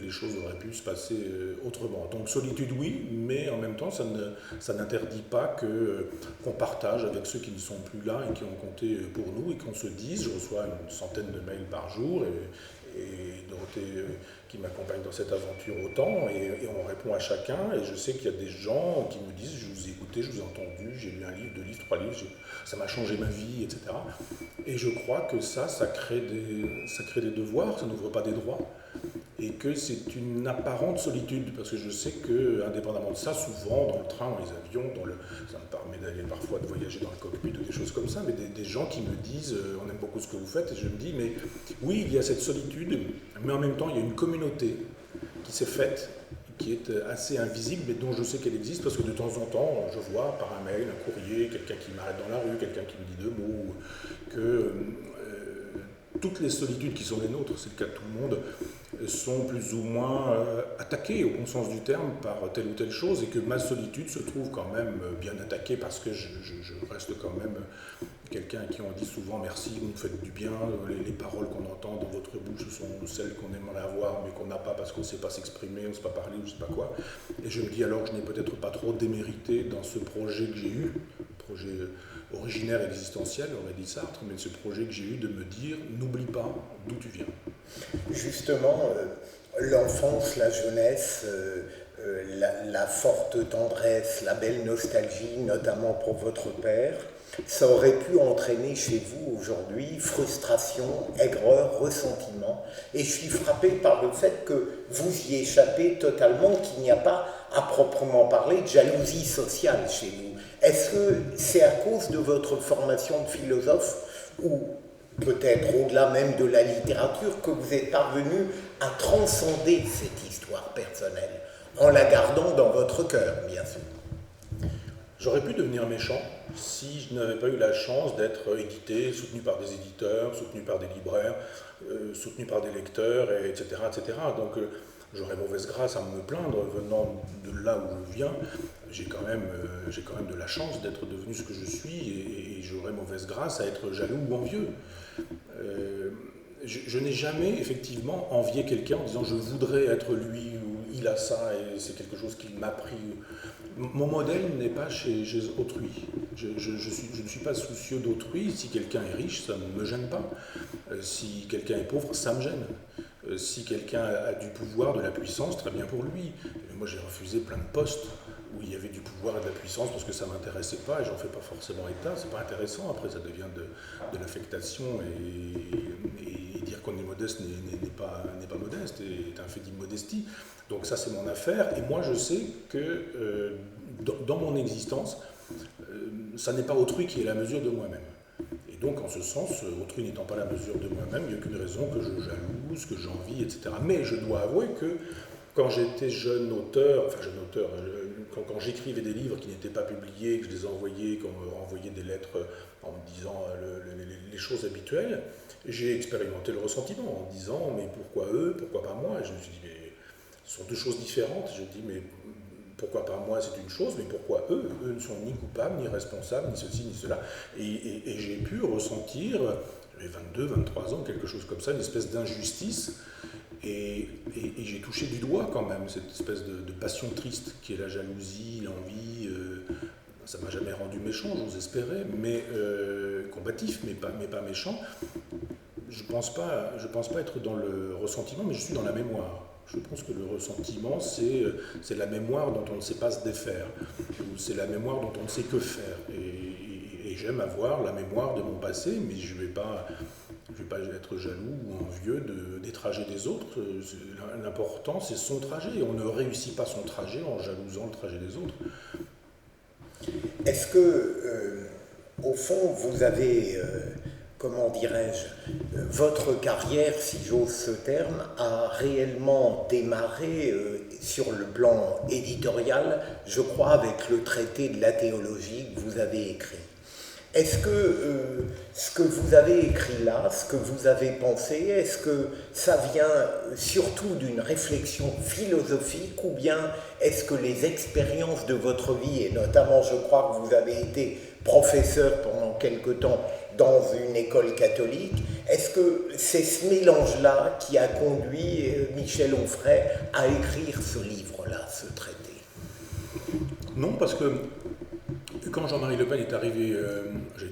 S2: les choses auraient pu se passer autrement. Donc solitude oui, mais en même temps ça n'interdit pas qu'on partage avec ceux qui ne sont plus là et qui ont compté pour nous, et qu'on se dise, je reçois une centaine de mails par jour, et Dorothée qui m'accompagne dans cette aventure autant, et on répond à chacun, et je sais qu'il y a des gens qui me disent, je vous ai écouté, je vous ai entendu, j'ai lu un livre, 2 livres, 3 livres, ça m'a changé ma vie, etc. Et je crois que ça crée des devoirs, ça n'ouvre pas des droits, et que c'est une apparente solitude, parce que je sais que, indépendamment de ça, souvent dans le train, dans les avions, ça me permet d'aller parfois de voyager dans le cockpit ou des choses comme ça, mais des gens qui me disent on aime beaucoup ce que vous faites, et je me dis mais oui, il y a cette solitude, mais en même temps il y a une communauté qui s'est faite, qui est assez invisible, mais dont je sais qu'elle existe, parce que de temps en temps, je vois par un mail, un courrier, quelqu'un qui m'arrête dans la rue, quelqu'un qui me dit 2 mots, que toutes les solitudes qui sont les nôtres, c'est le cas de tout le monde, sont plus ou moins attaquées au bon sens du terme par telle ou telle chose, et que ma solitude se trouve quand même bien attaquée parce que je reste quand même quelqu'un à qui on dit souvent merci, vous nous faites du bien, les paroles qu'on entend dans votre bouche sont celles qu'on aimerait avoir mais qu'on n'a pas parce qu'on ne sait pas s'exprimer, on ne sait pas parler ou je ne sais pas quoi. Et je me dis alors que je n'ai peut-être pas trop démérité dans ce projet que j'ai eu, projet originaire existentiel, aurait dit Sartre, mais ce projet que j'ai eu de me dire n'oublie pas d'où tu viens.
S1: Justement, l'enfance, la jeunesse, la forte tendresse, la belle nostalgie, notamment pour votre père, ça aurait pu entraîner chez vous aujourd'hui frustration, aigreur, ressentiment. Et je suis frappé par le fait que vous y échappez totalement, qu'il n'y a pas à proprement parler de jalousie sociale chez vous. Est-ce que c'est à cause de votre formation de philosophe ou peut-être au-delà même de la littérature que vous êtes parvenu à transcender cette histoire personnelle en la gardant dans votre cœur, bien sûr?
S2: J'aurais pu devenir méchant si je n'avais pas eu la chance d'être édité, soutenu par des éditeurs, soutenu par des libraires, soutenu par des lecteurs, etc. etc. Donc j'aurais mauvaise grâce à me plaindre venant de là où je viens. J'ai quand même de la chance d'être devenu ce que je suis et j'aurais mauvaise grâce à être jaloux ou envieux. Je n'ai jamais effectivement envié quelqu'un en disant je voudrais être lui ou il a ça et c'est quelque chose qu'il m'a pris. Mon modèle n'est pas chez autrui. Je ne suis pas soucieux d'autrui. Si quelqu'un est riche, ça ne me gêne pas. Si quelqu'un est pauvre, ça me gêne. Si quelqu'un a du pouvoir, de la puissance, très bien pour lui. Moi, j'ai refusé plein de postes où il y avait du pouvoir et de la puissance parce que ça ne m'intéressait pas et j'en fais pas forcément état. C'est pas intéressant. Après, ça devient de l'affectation et dire qu'on est modeste n'est pas modeste, est un fait d'immodestie. Donc ça, c'est mon affaire. Et moi, je sais que dans mon existence, ça n'est pas autrui qui est la mesure de moi-même. Et donc, en ce sens, autrui n'étant pas la mesure de moi-même, il n'y a aucune raison que je jalouse, que j'envie, etc. Mais je dois avouer que quand j'étais jeune auteur, quand j'écrivais des livres qui n'étaient pas publiés, que je les envoyais, qu'on me renvoyait des lettres en me disant les choses habituelles, j'ai expérimenté le ressentiment en disant mais pourquoi eux, pourquoi pas moi? Et je me suis dit mais ce sont deux choses différentes. Je me dis mais pourquoi pas moi c'est une chose, mais pourquoi eux? Eux ne sont ni coupables, ni responsables, ni ceci, ni cela. Et j'ai pu ressentir, j'avais 22, 23 ans, quelque chose comme ça, une espèce d'injustice. Et j'ai touché du doigt quand même cette espèce de passion triste qui est la jalousie, l'envie. Ça ne m'a jamais rendu méchant, j'ose espérer, mais combatif, mais pas méchant. Je pense pas être dans le ressentiment, mais je suis dans la mémoire. Je pense que le ressentiment, c'est la mémoire dont on ne sait pas se défaire, ou c'est la mémoire dont on ne sait que faire. Et j'aime avoir la mémoire de mon passé, mais je ne vais pas être jaloux ou envieux des trajets des autres. L'important, c'est son trajet. On ne réussit pas son trajet en jalousant le trajet des autres.
S1: Est-ce que, au fond, vous avez, comment dirais-je, votre carrière, si j'ose ce terme, a réellement démarré sur le plan éditorial, je crois, avec le traité de la théologie que vous avez écrit? Est-ce que ce que vous avez écrit là, ce que vous avez pensé, est-ce que ça vient surtout d'une réflexion philosophique ou bien est-ce que les expériences de votre vie, et notamment je crois que vous avez été professeur pendant quelque temps dans une école catholique, est-ce que c'est ce mélange-là qui a conduit Michel Onfray à écrire ce livre-là, ce traité?
S2: Non, parce que quand Jean-Marie Le Pen est arrivé,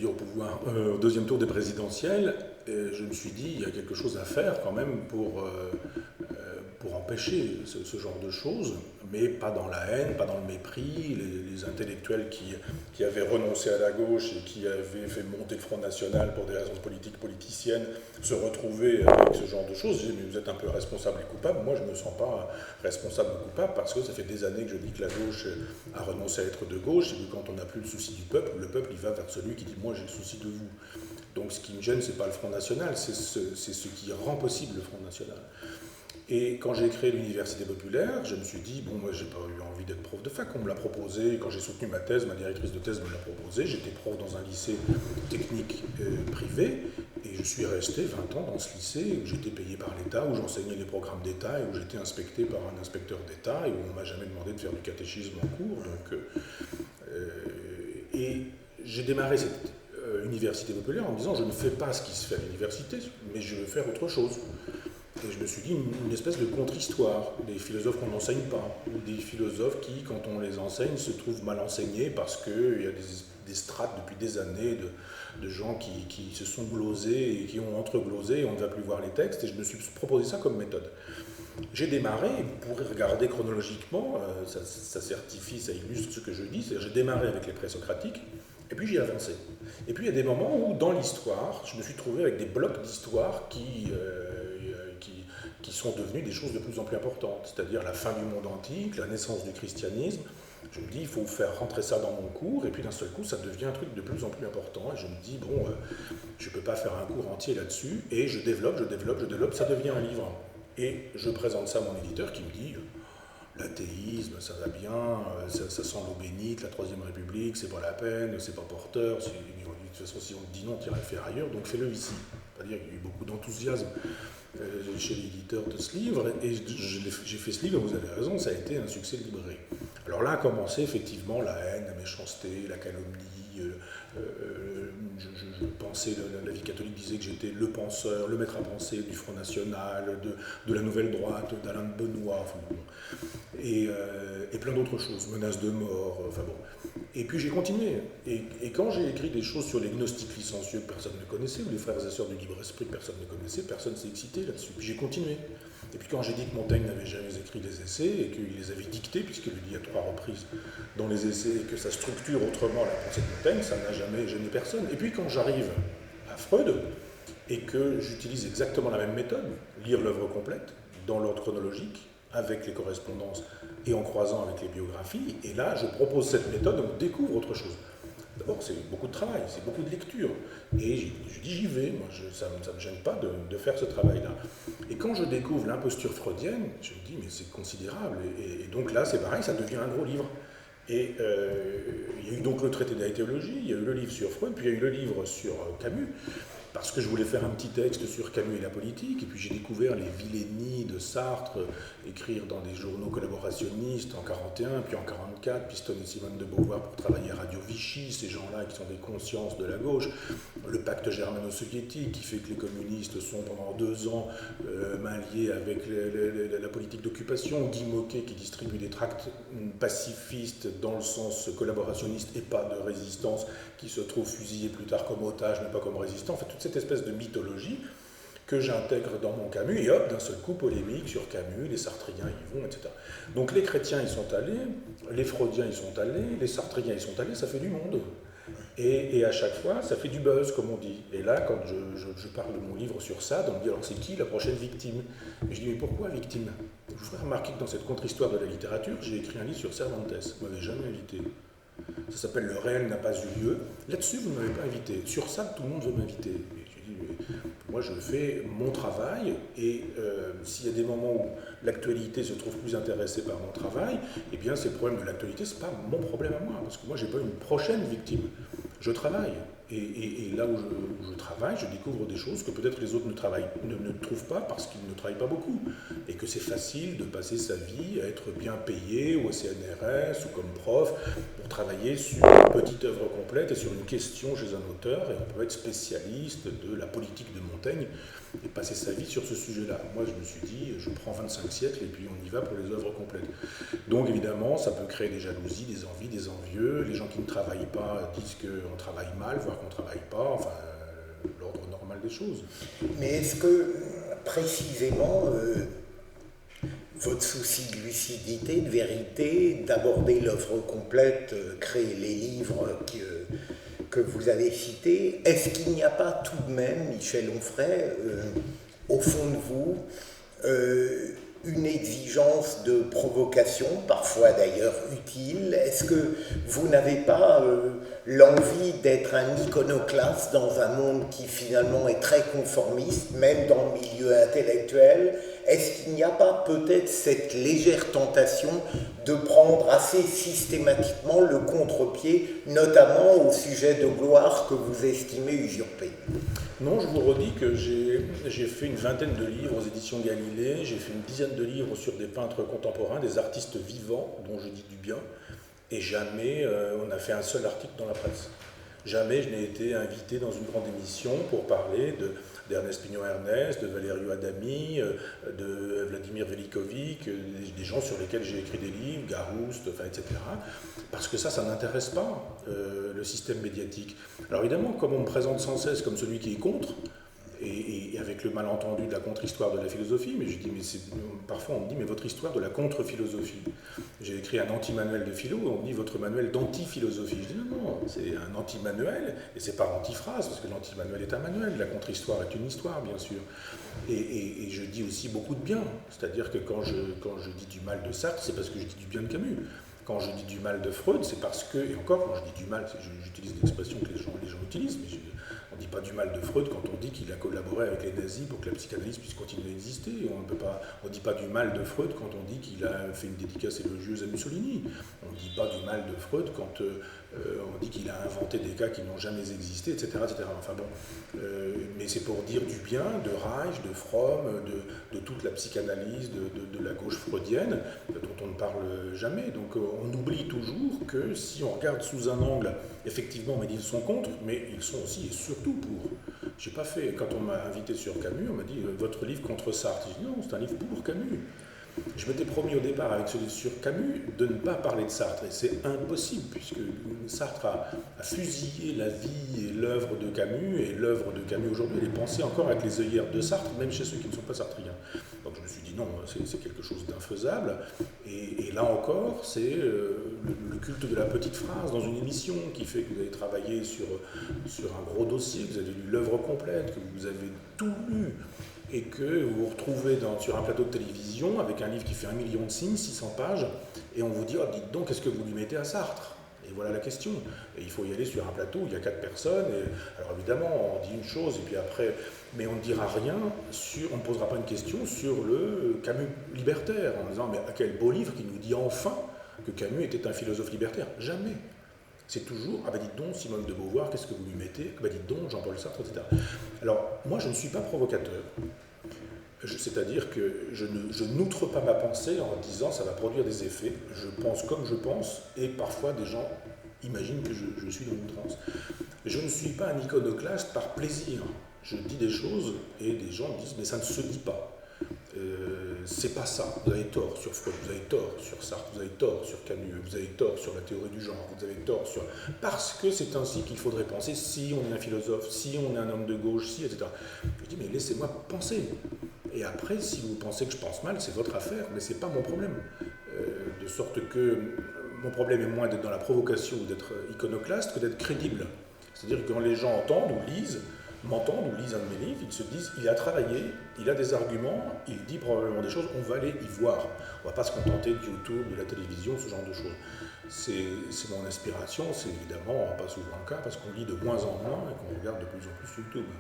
S2: au pouvoir, au deuxième tour des présidentielles, je me suis dit, il y a quelque chose à faire quand même pour empêcher ce genre de choses, mais pas dans la haine, pas dans le mépris. Les intellectuels qui avaient renoncé à la gauche et qui avaient fait monter le Front National pour des raisons politiques, politiciennes, se retrouvaient avec ce genre de choses. Je disais, mais vous êtes un peu responsable et coupable. Moi, je ne me sens pas responsable ou coupable parce que ça fait des années que je dis que la gauche a renoncé à être de gauche et que quand on n'a plus le souci du peuple, le peuple il va vers celui qui dit moi j'ai le souci de vous. Donc ce qui me gêne, c'est pas le Front National, c'est ce qui rend possible le Front National. Et quand j'ai créé l'université populaire, je me suis dit, bon, moi j'ai pas eu envie d'être prof de fac, on me l'a proposé, quand j'ai soutenu ma thèse, ma directrice de thèse me l'a proposé, j'étais prof dans un lycée technique privé, et je suis resté 20 ans dans ce lycée où j'étais payé par l'État, où j'enseignais les programmes d'État, et où j'étais inspecté par un inspecteur d'État, et où on m'a jamais demandé de faire du catéchisme en cours. Donc, et j'ai démarré cette université populaire en me disant, je ne fais pas ce qui se fait à l'université, mais je veux faire autre chose. Et je me suis dit, une espèce de contre-histoire, des philosophes qu'on n'enseigne pas, ou des philosophes qui, quand on les enseigne, se trouvent mal enseignés parce qu'il y a des strates depuis des années de gens qui se sont glosés et qui ont entreglosé et on ne va plus voir les textes. Et je me suis proposé ça comme méthode. J'ai démarré, vous pourrez regarder chronologiquement, ça certifie, ça illustre ce que je dis, c'est-à-dire j'ai démarré avec les présocratiques, et puis j'ai avancé. Et puis il y a des moments où, dans l'histoire, je me suis trouvé avec des blocs d'histoire qui sont devenus des choses de plus en plus importantes, c'est-à-dire la fin du monde antique, la naissance du christianisme. Je me dis, il faut faire rentrer ça dans mon cours, et puis d'un seul coup, ça devient un truc de plus en plus important, et je me dis, bon, je ne peux pas faire un cours entier là-dessus, et je développe, ça devient un livre. Et je présente ça à mon éditeur qui me dit, l'athéisme, ça va bien, ça sent l'eau bénite, la Troisième République, c'est pas la peine, c'est pas porteur, de toute façon, si on te dit non, tu iras le faire ailleurs, donc fais-le ici. C'est-à-dire qu'il y a eu beaucoup d'enthousiasme chez l'éditeur de ce livre, et j'ai fait ce livre, vous avez raison, ça a été un succès de librairie. Alors là a commencé effectivement la haine, la méchanceté, la calomnie. Je pensais, la vie catholique disait que j'étais le penseur, le maître à penser du Front National, de la Nouvelle Droite, d'Alain de Benoît, enfin bon, et plein d'autres choses, menaces de mort, enfin bon. Et puis j'ai continué. Et quand j'ai écrit des choses sur les gnostiques licencieux que personne ne connaissait, ou les frères et sœurs du libre esprit que personne ne connaissait, personne ne s'est excité là-dessus. Puis j'ai continué. Et puis quand j'ai dit que Montaigne n'avait jamais écrit des essais et qu'il les avait dictés, puisqu'il le dit à 3 reprises dans les essais, et que ça structure autrement la pensée de Montaigne, ça n'a jamais gêné personne. Et puis quand j'arrive à Freud, et que j'utilise exactement la même méthode, lire l'œuvre complète, dans l'ordre chronologique, avec les correspondances et en croisant avec les biographies, et là je propose cette méthode, on découvre autre chose. D'abord, c'est beaucoup de travail, c'est beaucoup de lecture. Et je dis, j'y vais, moi, ça ne me gêne pas de faire ce travail-là. Et quand je découvre l'imposture freudienne, je me dis, mais c'est considérable. Et donc là, c'est pareil, ça devient un gros livre. Et il y a eu donc le traité de la théologie, il y a eu le livre sur Freud, puis il y a eu le livre sur Camus, parce que je voulais faire un petit texte sur Camus et la politique, et puis j'ai découvert les vilainies de Sartre, écrire dans des journaux collaborationnistes en 1941, puis en 1944, pistonner Simone de Beauvoir pour travailler à Radio Vichy, ces gens-là qui sont des consciences de la gauche, le pacte germano-soviétique qui fait que les communistes sont pendant 2 ans main liés avec la politique d'occupation, Guy Moquet qui distribue des tracts pacifistes dans le sens collaborationniste et pas de résistance, qui se trouve fusillé plus tard comme otage mais pas comme résistant, enfin toute cette espèce de mythologie que j'intègre dans mon Camus, et hop, d'un seul coup, polémique sur Camus, les Sartriens y vont, etc. Donc les chrétiens y sont allés, les freudiens y sont allés, les Sartriens y sont allés, ça fait du monde. Et à chaque fois, ça fait du buzz, comme on dit. Et là, quand je parle de mon livre sur ça, on me dit, alors c'est qui la prochaine victime? Et je dis, mais pourquoi victime? Je vous ferai remarquer que dans cette contre-histoire de la littérature, j'ai écrit un livre sur Cervantes, vous ne m'avez jamais invité. Ça s'appelle Le réel n'a pas eu lieu. Là-dessus, vous ne m'avez pas invité. Sur ça, tout le monde veut m'inviter. Et je dis, mais moi, je fais mon travail, et s'il y a des moments où l'actualité se trouve plus intéressée par mon travail, eh bien, ces problèmes de l'actualité, ce n'est pas mon problème à moi, parce que moi, je n'ai pas une prochaine victime. Je travaille. Et là où je travaille, je découvre des choses que peut-être les autres ne trouvent pas parce qu'ils ne travaillent pas beaucoup. Et que c'est facile de passer sa vie à être bien payé au CNRS ou comme prof pour travailler sur une petite œuvre complète et sur une question chez un auteur. Et on peut être spécialiste de la politique de Montaigne et passer sa vie sur ce sujet-là. Moi, je me suis dit, je prends 25 siècles et puis on y va pour les œuvres complètes. Donc évidemment, ça peut créer des jalousies, des envies, des envieux. Les gens qui ne travaillent pas disent qu'on travaille mal, voire qu'on ne travaille pas, enfin, l'ordre normal des choses.
S1: Mais est-ce que, précisément, votre souci de lucidité, de vérité, d'aborder l'œuvre complète, créer les livres que vous avez cités, est-ce qu'il n'y a pas tout de même, Michel Onfray, au fond de vous, une exigence de provocation, parfois d'ailleurs utile? Est-ce que vous n'avez pas l'envie d'être un iconoclaste dans un monde qui finalement est très conformiste, même dans le milieu intellectuel? Est-ce qu'il n'y a pas peut-être cette légère tentation de prendre assez systématiquement le contre-pied, notamment au sujet de gloire que vous estimez usurpée?
S2: Non, je vous redis que j'ai fait une vingtaine de livres aux éditions Galilée, j'ai fait une dizaine de livres sur des peintres contemporains, des artistes vivants, dont je dis du bien, et jamais on a fait un seul article dans la presse. Jamais je n'ai été invité dans une grande émission pour parler d'Ernest Pignon-Ernest, de Valerio Adami, de Vladimir Velikovic, des gens sur lesquels j'ai écrit des livres, Garouste, enfin, etc. Parce que ça n'intéresse pas le système médiatique. Alors évidemment, comme on me présente sans cesse comme celui qui est contre, et avec le malentendu de la contre-histoire de la philosophie, mais je dis, parfois on me dit, mais votre histoire de la contre-philosophie. J'ai écrit un anti-manuel de philo, et on me dit, votre manuel d'anti-philosophie. Je dis, non, c'est un anti-manuel, et c'est par antiphrase, parce que l'anti-manuel est un manuel, la contre-histoire est une histoire, bien sûr. Et je dis aussi beaucoup de bien, c'est-à-dire que quand je dis du mal de Sartre, c'est parce que je dis du bien de Camus. Quand je dis du mal de Freud, c'est parce que, et encore, quand je dis du mal, j'utilise l'expression que les gens utilisent, mais on ne dit pas du mal de Freud quand on dit qu'il a collaboré avec les nazis pour que la psychanalyse puisse continuer à exister. On ne dit pas du mal de Freud quand on dit qu'il a fait une dédicace élogieuse à Mussolini. On ne dit pas du mal de Freud quand on dit qu'il a inventé des cas qui n'ont jamais existé, etc. etc. Enfin bon, mais c'est pour dire du bien de Reich, de Fromm, de toute la psychanalyse, de la gauche freudienne, dont on ne parle jamais. Donc on oublie toujours que si on regarde sous un angle, effectivement, ils sont contre, mais ils sont aussi et surtout pour. J'ai pas fait, quand on m'a invité sur Camus, on m'a dit votre livre contre Sartre. J'ai dit non, c'est un livre pour Camus. Je m'étais promis au départ avec ce livre sur Camus de ne pas parler de Sartre, et c'est impossible, puisque Sartre a fusillé la vie et l'œuvre de Camus, et l'œuvre de Camus aujourd'hui, elle est pensée encore avec les œillères de Sartre, même chez ceux qui ne sont pas sartriens. Donc je me suis dit non, c'est quelque chose d'infaisable, et là encore, c'est le culte de la petite phrase dans une émission qui fait que vous avez travaillé sur un gros dossier, que vous avez lu l'œuvre complète, que vous avez tout lu, et que vous vous retrouvez sur un plateau de télévision avec un livre qui fait 1 million de signes, 600 pages, et on vous dit, oh, dites donc, qu'est-ce que vous lui mettez à Sartre? Et voilà la question. Et il faut y aller sur un plateau où il y a 4 personnes, et alors évidemment, on dit une chose, et puis après, mais on ne dira rien, on ne posera pas une question sur le Camus libertaire, en disant, mais quel beau livre qui nous dit enfin que Camus était un philosophe libertaire. Jamais. C'est toujours, ah ben dites donc Simone de Beauvoir, qu'est-ce que vous lui mettez? Ah ben dites donc Jean-Paul Sartre, etc. Alors, moi je ne suis pas provocateur. C'est-à-dire que je n'outre pas ma pensée en disant ça va produire des effets. Je pense comme je pense, et parfois des gens imaginent que je suis dans une transe. Je ne suis pas un iconoclaste par plaisir. Je dis des choses et des gens disent mais ça ne se dit pas. C'est pas ça, vous avez tort sur Freud, vous avez tort sur Sartre, vous avez tort sur Camus, vous avez tort sur la théorie du genre, vous avez tort sur... Parce que c'est ainsi qu'il faudrait penser si on est un philosophe, si on est un homme de gauche, si, etc. Je dis, mais laissez-moi penser. Et après, si vous pensez que je pense mal, c'est votre affaire, mais c'est pas mon problème. De sorte que mon problème est moins d'être dans la provocation ou d'être iconoclaste que d'être crédible. C'est-à-dire que quand les gens entendent ou lisent, m'entendent ou lisent un de mes livres, ils se disent, il a travaillé, il a des arguments, il dit probablement des choses, on va aller y voir. On ne va pas se contenter de YouTube, de la télévision, ce genre de choses. C'est mon inspiration, c'est évidemment pas souvent le cas, parce qu'on lit de moins en moins et qu'on regarde de plus en plus YouTube.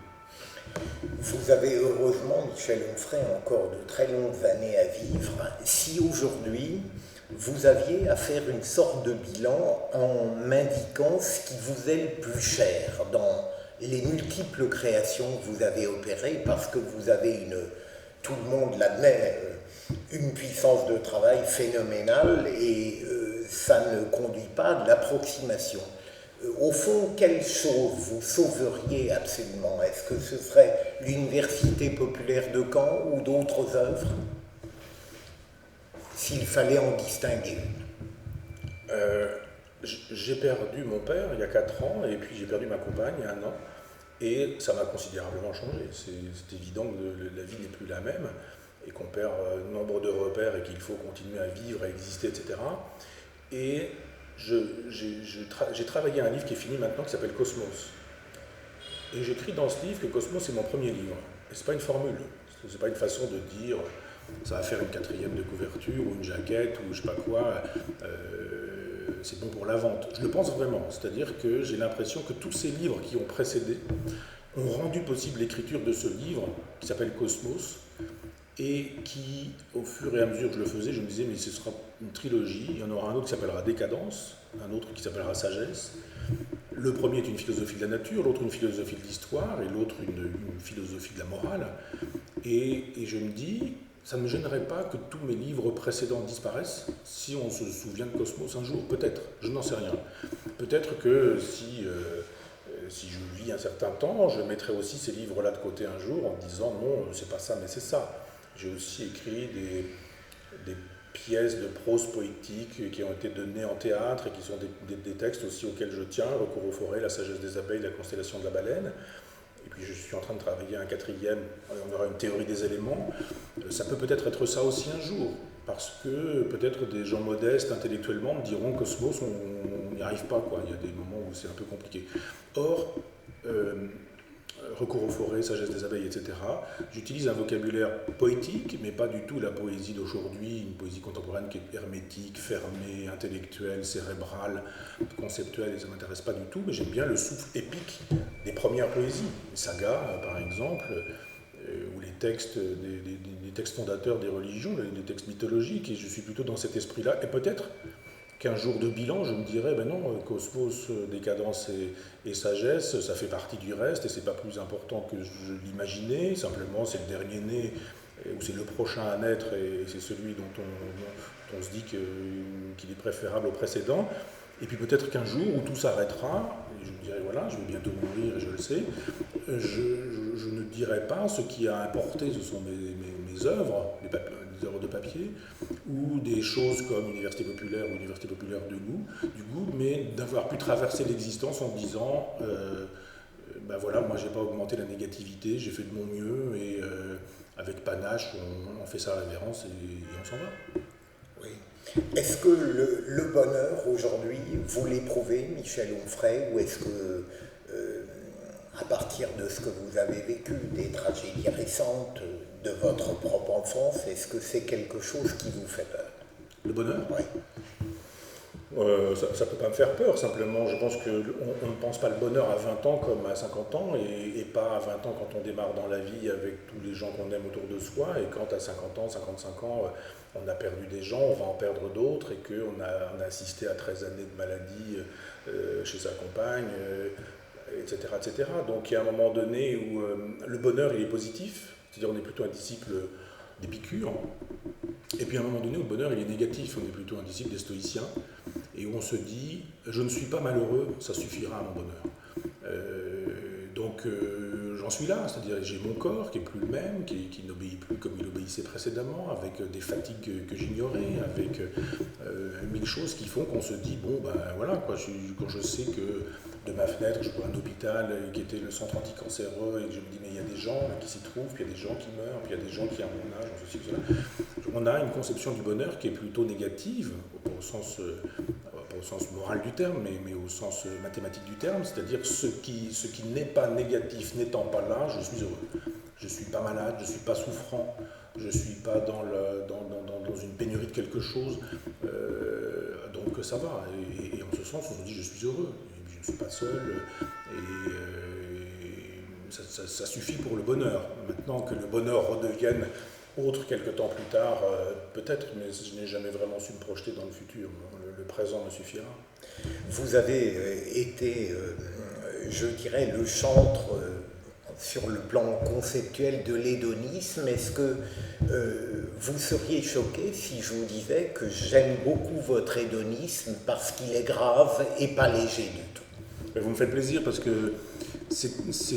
S1: Vous avez heureusement, Michel Onfray, encore de très longues années à vivre. Si aujourd'hui, vous aviez à faire une sorte de bilan en m'indiquant ce qui vous est le plus cher dans les multiples créations que vous avez opérées, parce que vous avez tout le monde l'admet, une puissance de travail phénoménale, et ça ne conduit pas à de l'approximation. Au fond, quelle chose vous sauveriez absolument? Est-ce que ce serait l'Université populaire de Caen ou d'autres œuvres, s'il fallait en distinguer une?
S2: J'ai perdu mon père il y a 4 ans, et puis j'ai perdu ma compagne il y a 1 an, et ça m'a considérablement changé. C'est évident que la vie n'est plus la même, et qu'on perd nombre de repères, et qu'il faut continuer à vivre, à exister, etc. Et j'ai travaillé un livre qui est fini maintenant, qui s'appelle Cosmos. Et j'écris dans ce livre que Cosmos est mon premier livre. Et ce n'est pas une formule, ce n'est pas une façon de dire ça va faire une 4e de couverture, ou une jaquette, ou je ne sais pas quoi, c'est bon pour la vente. Je le pense vraiment, c'est-à-dire que j'ai l'impression que tous ces livres qui ont précédé ont rendu possible l'écriture de ce livre, qui s'appelle Cosmos, et qui, au fur et à mesure que je le faisais, je me disais, mais ce sera une trilogie, il y en aura un autre qui s'appellera Décadence, un autre qui s'appellera Sagesse. Le premier est une philosophie de la nature, l'autre une philosophie de l'histoire, et l'autre une philosophie de la morale. Et je me dis, ça ne me gênerait pas que tous mes livres précédents disparaissent, si on se souvient de Cosmos un jour, peut-être, je n'en sais rien. Peut-être que si je vis un certain temps, je mettrai aussi ces livres-là de côté un jour, en me disant, non, c'est pas ça, mais c'est ça. J'ai aussi écrit des pièces de prose poétique qui ont été données en théâtre et qui sont des textes aussi auxquels je tiens, Recours aux forêts, La sagesse des abeilles, La constellation de la baleine. Et puis je suis en train de travailler un quatrième, on aura une théorie des éléments. Ça peut peut-être être ça aussi un jour, parce que peut-être des gens modestes intellectuellement me diront Cosmos, on n'y arrive pas, quoi. Il y a des moments où c'est un peu compliqué. Or, recours aux forêts, sagesse des abeilles, etc. J'utilise un vocabulaire poétique, mais pas du tout la poésie d'aujourd'hui, une poésie contemporaine qui est hermétique, fermée, intellectuelle, cérébrale, conceptuelle, et ça ne m'intéresse pas du tout, mais j'aime bien le souffle épique des premières poésies. Les sagas, par exemple, ou les textes, des textes fondateurs des religions, les textes mythologiques, et je suis plutôt dans cet esprit-là, et peut-être qu'un jour de bilan, je me dirais, ben non, Cosmos, décadence et sagesse, ça fait partie du reste et c'est pas plus important que je l'imaginais, simplement c'est le dernier né, ou c'est le prochain à naître et c'est celui dont on se dit qu'il est préférable au précédent. Et puis peut-être qu'un jour où tout s'arrêtera, et je me dirai, voilà, je vais bientôt mourir et je le sais, je ne dirai pas ce qui a importé, ce sont mes œuvres, des œuvres de papier, ou des choses comme Université populaire ou Université populaire du goût, mais d'avoir pu traverser l'existence en disant, ben voilà, moi j'ai pas augmenté la négativité, j'ai fait de mon mieux, et avec panache, on fait sa révérence et on s'en va.
S1: Oui. Est-ce que le bonheur aujourd'hui, vous l'éprouvez, Michel Onfray, ou est-ce que, à partir de ce que vous avez vécu, des tragédies récentes, de votre propre enfance, est-ce que c'est quelque chose qui vous fait peur?
S2: Le bonheur?
S1: Oui.
S2: Ça ne peut pas me faire peur, simplement je pense qu'on ne pense pas le bonheur à 20 ans comme à 50 ans, et pas à 20 ans quand on démarre dans la vie avec tous les gens qu'on aime autour de soi, et quand à 50 ans, 55 ans, on a perdu des gens, on va en perdre d'autres, et qu'on a assisté à 13 années de maladie chez sa compagne, etc., etc. Donc il y a un moment donné où le bonheur il est positif, c'est-à-dire on est plutôt un disciple d'Épicure, et puis à un moment donné où le bonheur il est négatif, on est plutôt un disciple des stoïciens, et où on se dit je ne suis pas malheureux, ça suffira à mon bonheur. Donc j'en suis là, c'est-à-dire j'ai mon corps qui est plus le même, qui n'obéit plus comme il obéissait précédemment, avec des fatigues que j'ignorais, avec mille choses qui font qu'on se dit bon ben voilà quoi, quand je sais que de ma fenêtre je vois un hôpital qui était le centre anticancéreux et que je me dis mais il y a des gens qui s'y trouvent, puis il y a des gens qui meurent, puis il y a des gens qui à mon âge, ceci, cela. On a une conception du bonheur qui est plutôt négative au sens moral du terme, mais au sens mathématique du terme, c'est-à-dire ce qui n'est pas négatif n'étant pas là, je suis heureux. Je ne suis pas malade, je ne suis pas souffrant, je ne suis pas dans une pénurie de quelque chose, donc ça va. Et en ce sens, on se dit je suis heureux, et je ne suis pas seul, et ça suffit pour le bonheur. Maintenant que le bonheur redevienne autre quelque temps plus tard, peut-être, mais je n'ai jamais vraiment su me projeter dans le futur. Le présent me suffira.
S1: Vous avez été, je dirais, le chantre sur le plan conceptuel de l'hédonisme. Est-ce que vous seriez choqué si je vous disais que j'aime beaucoup votre hédonisme parce qu'il est grave et pas léger du tout?
S2: Vous me faites plaisir parce que c'est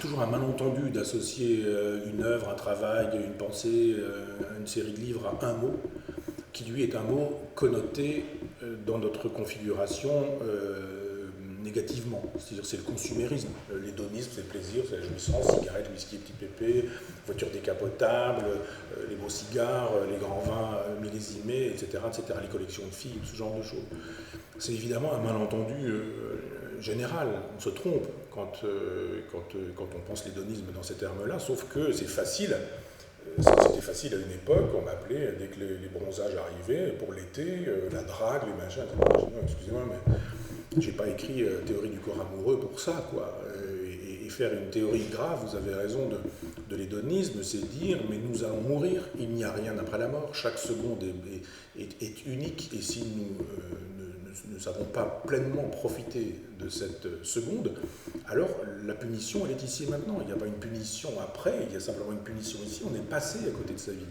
S2: toujours un malentendu d'associer une œuvre, un travail, une pensée, une série de livres à un mot, qui lui est un mot connoté dans notre configuration négativement. C'est-à-dire c'est le consumérisme. L'hédonisme, c'est le plaisir, c'est la jouissance, cigarettes, whisky, petit pépé, voitures décapotables, les beaux cigares, les grands vins millésimés, etc., etc., les collections de filles, ce genre de choses. C'est évidemment un malentendu général. On se trompe quand on pense l'hédonisme dans ces termes-là, sauf que c'est facile. C'était facile à une époque, on m'appelait, dès que les bronzages arrivaient, pour l'été, la drague, les machins, excusez-moi, mais j'ai pas écrit théorie du corps amoureux pour ça, quoi. Et faire une théorie grave, vous avez raison, de l'hédonisme, c'est dire, mais nous allons mourir, il n'y a rien après la mort, chaque seconde est unique, et si nous ne savons pas pleinement profiter de cette seconde, alors la punition, elle est ici et maintenant. Il n'y a pas une punition après, il y a simplement une punition ici, on est passé à côté de sa vie.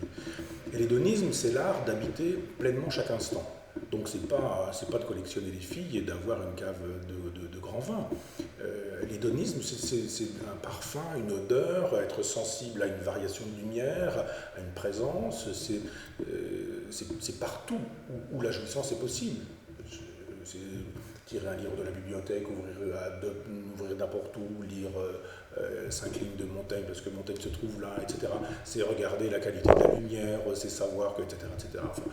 S2: Et l'hédonisme, c'est l'art d'habiter pleinement chaque instant. Donc c'est pas de collectionner les filles et d'avoir une cave de grands vins. L'hédonisme, c'est un parfum, une odeur, être sensible à une variation de lumière, à une présence, c'est partout où la jouissance est possible. tirer un livre de la bibliothèque, ouvrir n'importe où, lire 5 lignes de Montaigne parce que Montaigne se trouve là, etc. C'est regarder la qualité de la lumière, c'est savoir que, etc. etc. Enfin,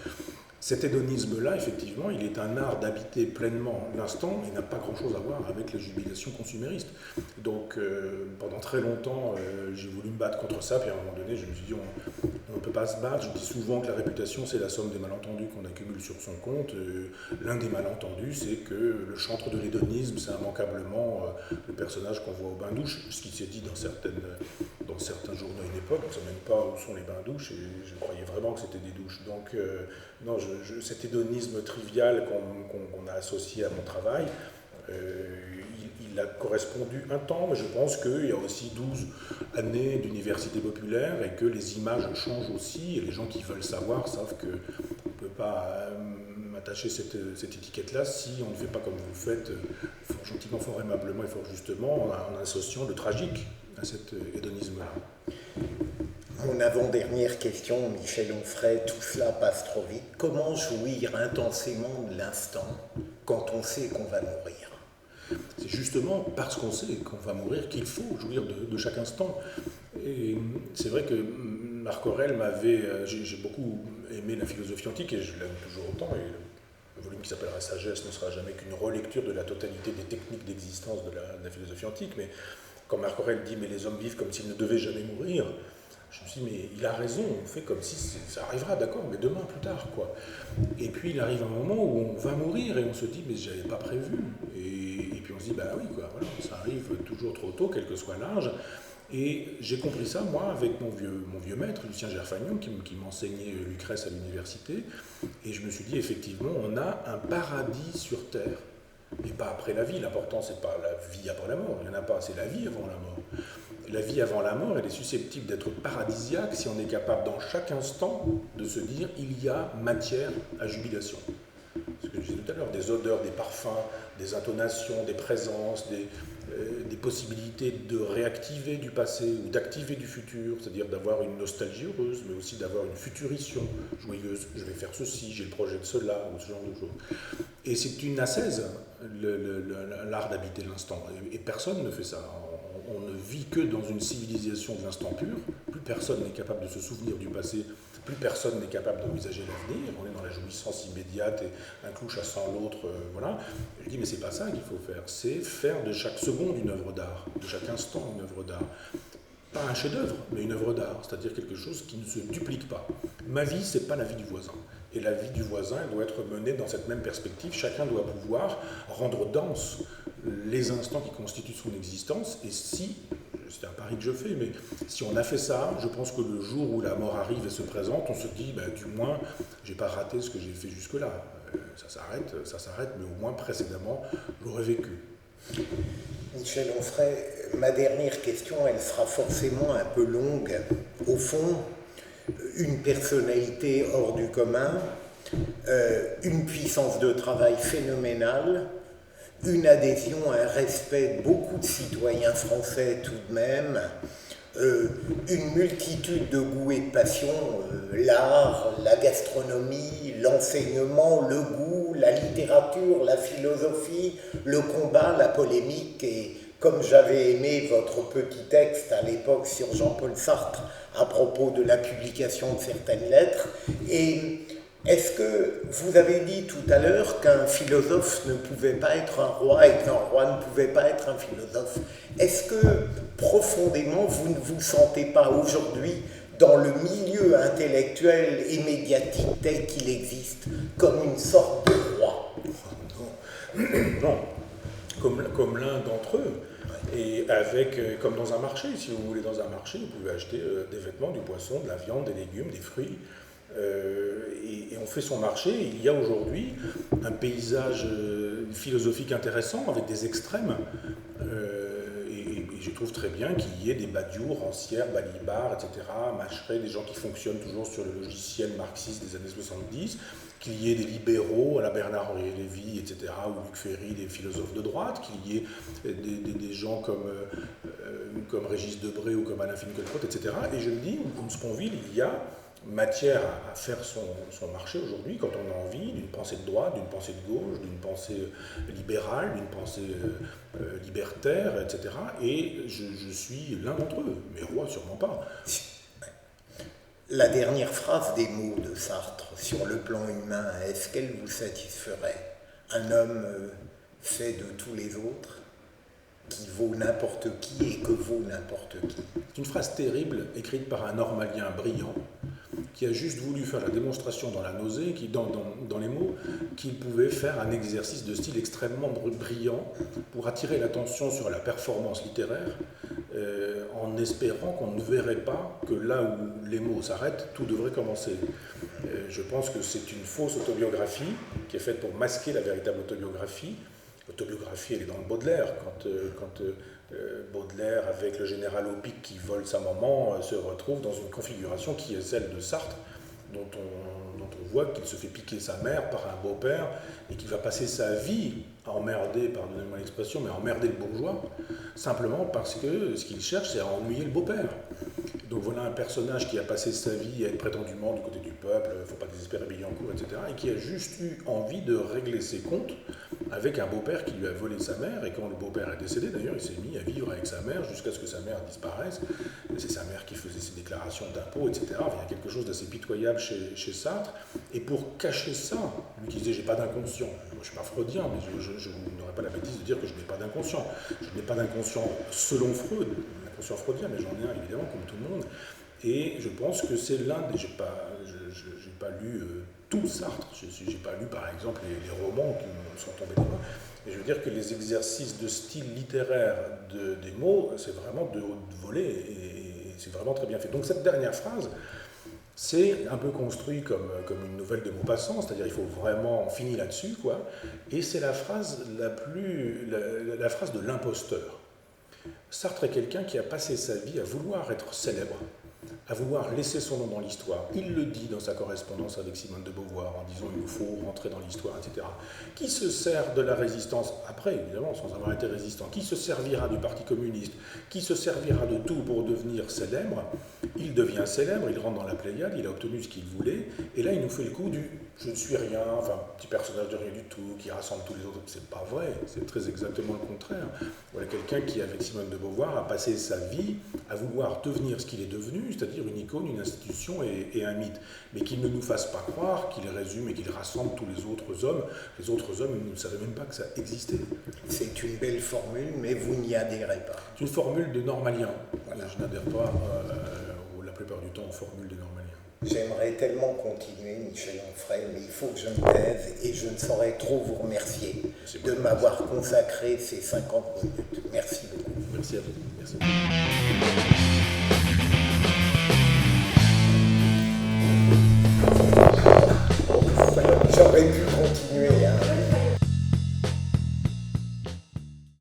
S2: cet hédonisme-là, effectivement, il est un art d'habiter pleinement l'instant et n'a pas grand-chose à voir avec la jubilation consumériste. Donc, pendant très longtemps, j'ai voulu me battre contre ça, puis à un moment donné, je me suis dit, on ne peut pas se battre. Je dis souvent que la réputation, c'est la somme des malentendus qu'on accumule sur son compte. L'un des malentendus, c'est que le chantre de l'hédonisme, c'est immanquablement le personnage qu'on voit au bain-douche, ce qui s'est dit dans certains journaux à une époque. On ne sait même pas où sont les bains-douches, et je croyais vraiment que c'était des douches. Donc, non, cet hédonisme trivial qu'on a associé à mon travail, il a correspondu un temps, mais je pense qu'il y a aussi 12 années d'université populaire et que les images changent aussi, et les gens qui veulent savoir savent qu'on ne peut pas m'attacher cette étiquette-là si on ne fait pas comme vous le faites, fort gentiment, fort aimablement et fort justement, en associant le tragique à cet hédonisme-là.
S1: Mon avant-dernière question, Michel Onfray, tout cela passe trop vite. Comment jouir intensément de l'instant quand on sait qu'on va mourir?
S2: C'est justement parce qu'on sait qu'on va mourir qu'il faut jouir de chaque instant. Et c'est vrai que Marc Aurèle j'ai beaucoup aimé la philosophie antique et je l'aime toujours autant. Et le volume qui s'appellera Sagesse ne sera jamais qu'une relecture de la totalité des techniques d'existence de la philosophie antique. Mais quand Marc Aurèle dit « mais les hommes vivent comme s'ils ne devaient jamais mourir », je me suis dit, mais il a raison, on fait comme si ça arrivera, d'accord, mais demain, plus tard, quoi. Et puis il arrive un moment où on va mourir et on se dit, mais je n'avais pas prévu. Et puis on se dit, bah oui, quoi, voilà, ça arrive toujours trop tôt, quel que soit l'âge. Et j'ai compris ça, moi, avec mon vieux maître, Lucien Gerfagnon, qui m'enseignait Lucrèce à l'université. Et je me suis dit, effectivement, on a un paradis sur Terre. Et pas après la vie, l'important, c'est pas la vie après la mort, il n'y en a pas, c'est la vie avant la mort. La vie avant la mort, elle est susceptible d'être paradisiaque si on est capable dans chaque instant de se dire il y a matière à jubilation. Ce que je disais tout à l'heure, des odeurs, des parfums, des intonations, des présences, des possibilités de réactiver du passé ou d'activer du futur, c'est-à-dire d'avoir une nostalgie heureuse, mais aussi d'avoir une futurition joyeuse. Je vais faire ceci, j'ai le projet de cela, ou ce genre de choses. Et c'est une ascèse, l'art d'habiter l'instant. Et personne ne fait ça. On ne vit que dans une civilisation de l'instant pur. Plus personne n'est capable de se souvenir du passé, plus personne n'est capable d'envisager l'avenir. On est dans la jouissance immédiate et un clou chassant l'autre, voilà. Je dis, mais c'est pas ça qu'il faut faire. C'est faire de chaque seconde une œuvre d'art, de chaque instant une œuvre d'art. Pas un chef-d'œuvre, mais une œuvre d'art, c'est-à-dire quelque chose qui ne se duplique pas. Ma vie, c'est pas la vie du voisin. Et la vie du voisin, elle doit être menée dans cette même perspective. Chacun doit pouvoir rendre dense les instants qui constituent son existence. Et si, c'est un pari que je fais, mais si on a fait ça, je pense que le jour où la mort arrive et se présente, on se dit, ben, du moins, j'ai pas raté ce que j'ai fait jusque-là. Ça s'arrête, mais au moins précédemment, j'aurais vécu.
S1: Michel Onfray, ma dernière question, elle sera forcément un peu longue. Au fond, une personnalité hors du commun, une puissance de travail phénoménale, une adhésion, un respect de beaucoup de citoyens français tout de même, une multitude de goûts et de passions, l'art, la gastronomie, l'enseignement, le goût, la littérature, la philosophie, le combat, la polémique. Et comme j'avais aimé votre petit texte à l'époque sur Jean-Paul Sartre à propos de la publication de certaines lettres, et est-ce que vous avez dit tout à l'heure qu'un philosophe ne pouvait pas être un roi et qu'un roi ne pouvait pas être un philosophe? Est-ce que profondément vous ne vous sentez pas aujourd'hui dans le milieu intellectuel et médiatique tel qu'il existe comme une sorte de roi?
S2: Non, comme l'un d'entre eux. Et comme dans un marché, si vous voulez, dans un marché, vous pouvez acheter des vêtements, du poisson, de la viande, des légumes, des fruits. Et on fait son marché. Il y a aujourd'hui un paysage philosophique intéressant avec des extrêmes. Et je trouve très bien qu'il y ait des Badiou, Rancière, Balibar, etc., Macheret, des gens qui fonctionnent toujours sur le logiciel marxiste des années 70, qu'il y ait des libéraux à la Bernard-Henri Lévy, etc., ou Luc Ferry, des philosophes de droite, qu'il y ait des gens comme Régis Debray ou comme Alain Finkielkraut, etc. Et je me dis, en Sponville, il y a matière à faire son marché aujourd'hui, quand on a envie d'une pensée de droite, d'une pensée de gauche, d'une pensée libérale, d'une pensée libertaire, etc. Et je suis l'un d'entre eux, mais roi sûrement pas.
S1: La dernière phrase des mots de Sartre sur le plan humain, est-ce qu'elle vous satisferait? Un homme fait de tous les autres, qui vaut n'importe qui et que vaut n'importe qui.
S2: C'est une phrase terrible, écrite par un normalien brillant, qui a juste voulu faire la démonstration dans la nausée, dans les mots, qu'il pouvait faire un exercice de style extrêmement brillant pour attirer l'attention sur la performance littéraire, en espérant qu'on ne verrait pas que là où les mots s'arrêtent, tout devrait commencer. Je pense que c'est une fausse autobiographie qui est faite pour masquer la véritable autobiographie. L'autobiographie, elle est dans le Baudelaire. Quand Baudelaire, avec le général Opic qui vole sa maman, se retrouve dans une configuration qui est celle de Sartre, dont on voit qu'il se fait piquer sa mère par un beau-père et qu'il va passer sa vie à emmerder, pardonnez-moi l'expression, mais à emmerder le bourgeois, simplement parce que ce qu'il cherche, c'est à ennuyer le beau-père. Donc voilà un personnage qui a passé sa vie à être prétendument du côté du peuple, il ne faut pas désespérer Billancourt, etc., et qui a juste eu envie de régler ses comptes avec un beau-père qui lui a volé sa mère, et quand le beau-père est décédé, d'ailleurs, il s'est mis à vivre avec sa mère jusqu'à ce que sa mère disparaisse. C'est sa mère qui faisait ses déclarations d'impôts, etc. Enfin, il y a quelque chose d'assez pitoyable chez Sartre, et pour cacher ça, lui qui disait « j'ai pas d'inconscient », je ne suis pas freudien, mais je n'aurais pas la bêtise de dire que je n'ai pas d'inconscient. Je n'ai pas d'inconscient selon Freud, l'inconscient freudien, mais j'en ai un évidemment comme tout le monde. Et je pense que c'est l'un des... Je n'ai pas lu tout Sartre, je n'ai pas lu par exemple les romans qui me sont tombés des mains. Et je veux dire que les exercices de style littéraire des mots, c'est vraiment de haute volée et c'est vraiment très bien fait. Donc cette dernière phrase, c'est un peu construit comme une nouvelle de Maupassant, c'est-à-dire il faut vraiment finir là-dessus, quoi. Et c'est la phrase la phrase de l'imposteur. Sartre est quelqu'un qui a passé sa vie à vouloir être célèbre, à vouloir laisser son nom dans l'histoire. Il le dit dans sa correspondance avec Simone de Beauvoir, en disant « il nous faut rentrer dans l'histoire », etc. Qui se sert de la résistance, après évidemment, sans avoir été résistant, qui se servira du Parti communiste, qui se servira de tout pour devenir célèbre, il devient célèbre, il rentre dans la Pléiade, il a obtenu ce qu'il voulait, et là il nous fait le coup du « je ne suis rien », enfin, petit personnage de rien du tout, qui rassemble tous les autres. C'est pas vrai, c'est très exactement le contraire. Voilà quelqu'un qui, avec Simone de Beauvoir, a passé sa vie à vouloir devenir ce qu'il est devenu, c'est-à-dire une icône, une institution et un mythe. Mais qu'il ne nous fasse pas croire qu'il résume et qu'il rassemble tous les autres hommes. Les autres hommes, ils ne savaient même pas que ça existait.
S1: C'est une belle formule, mais vous n'y adhérez pas.
S2: C'est une formule de normalien. Voilà. Je n'adhère pas, la plupart du temps, aux formules de normalien.
S1: J'aimerais tellement continuer, Michel Onfray, mais il faut que je me taise et je ne saurais trop vous remercier de m'avoir consacré ces 50 minutes. Merci beaucoup.
S2: Merci à vous. Merci.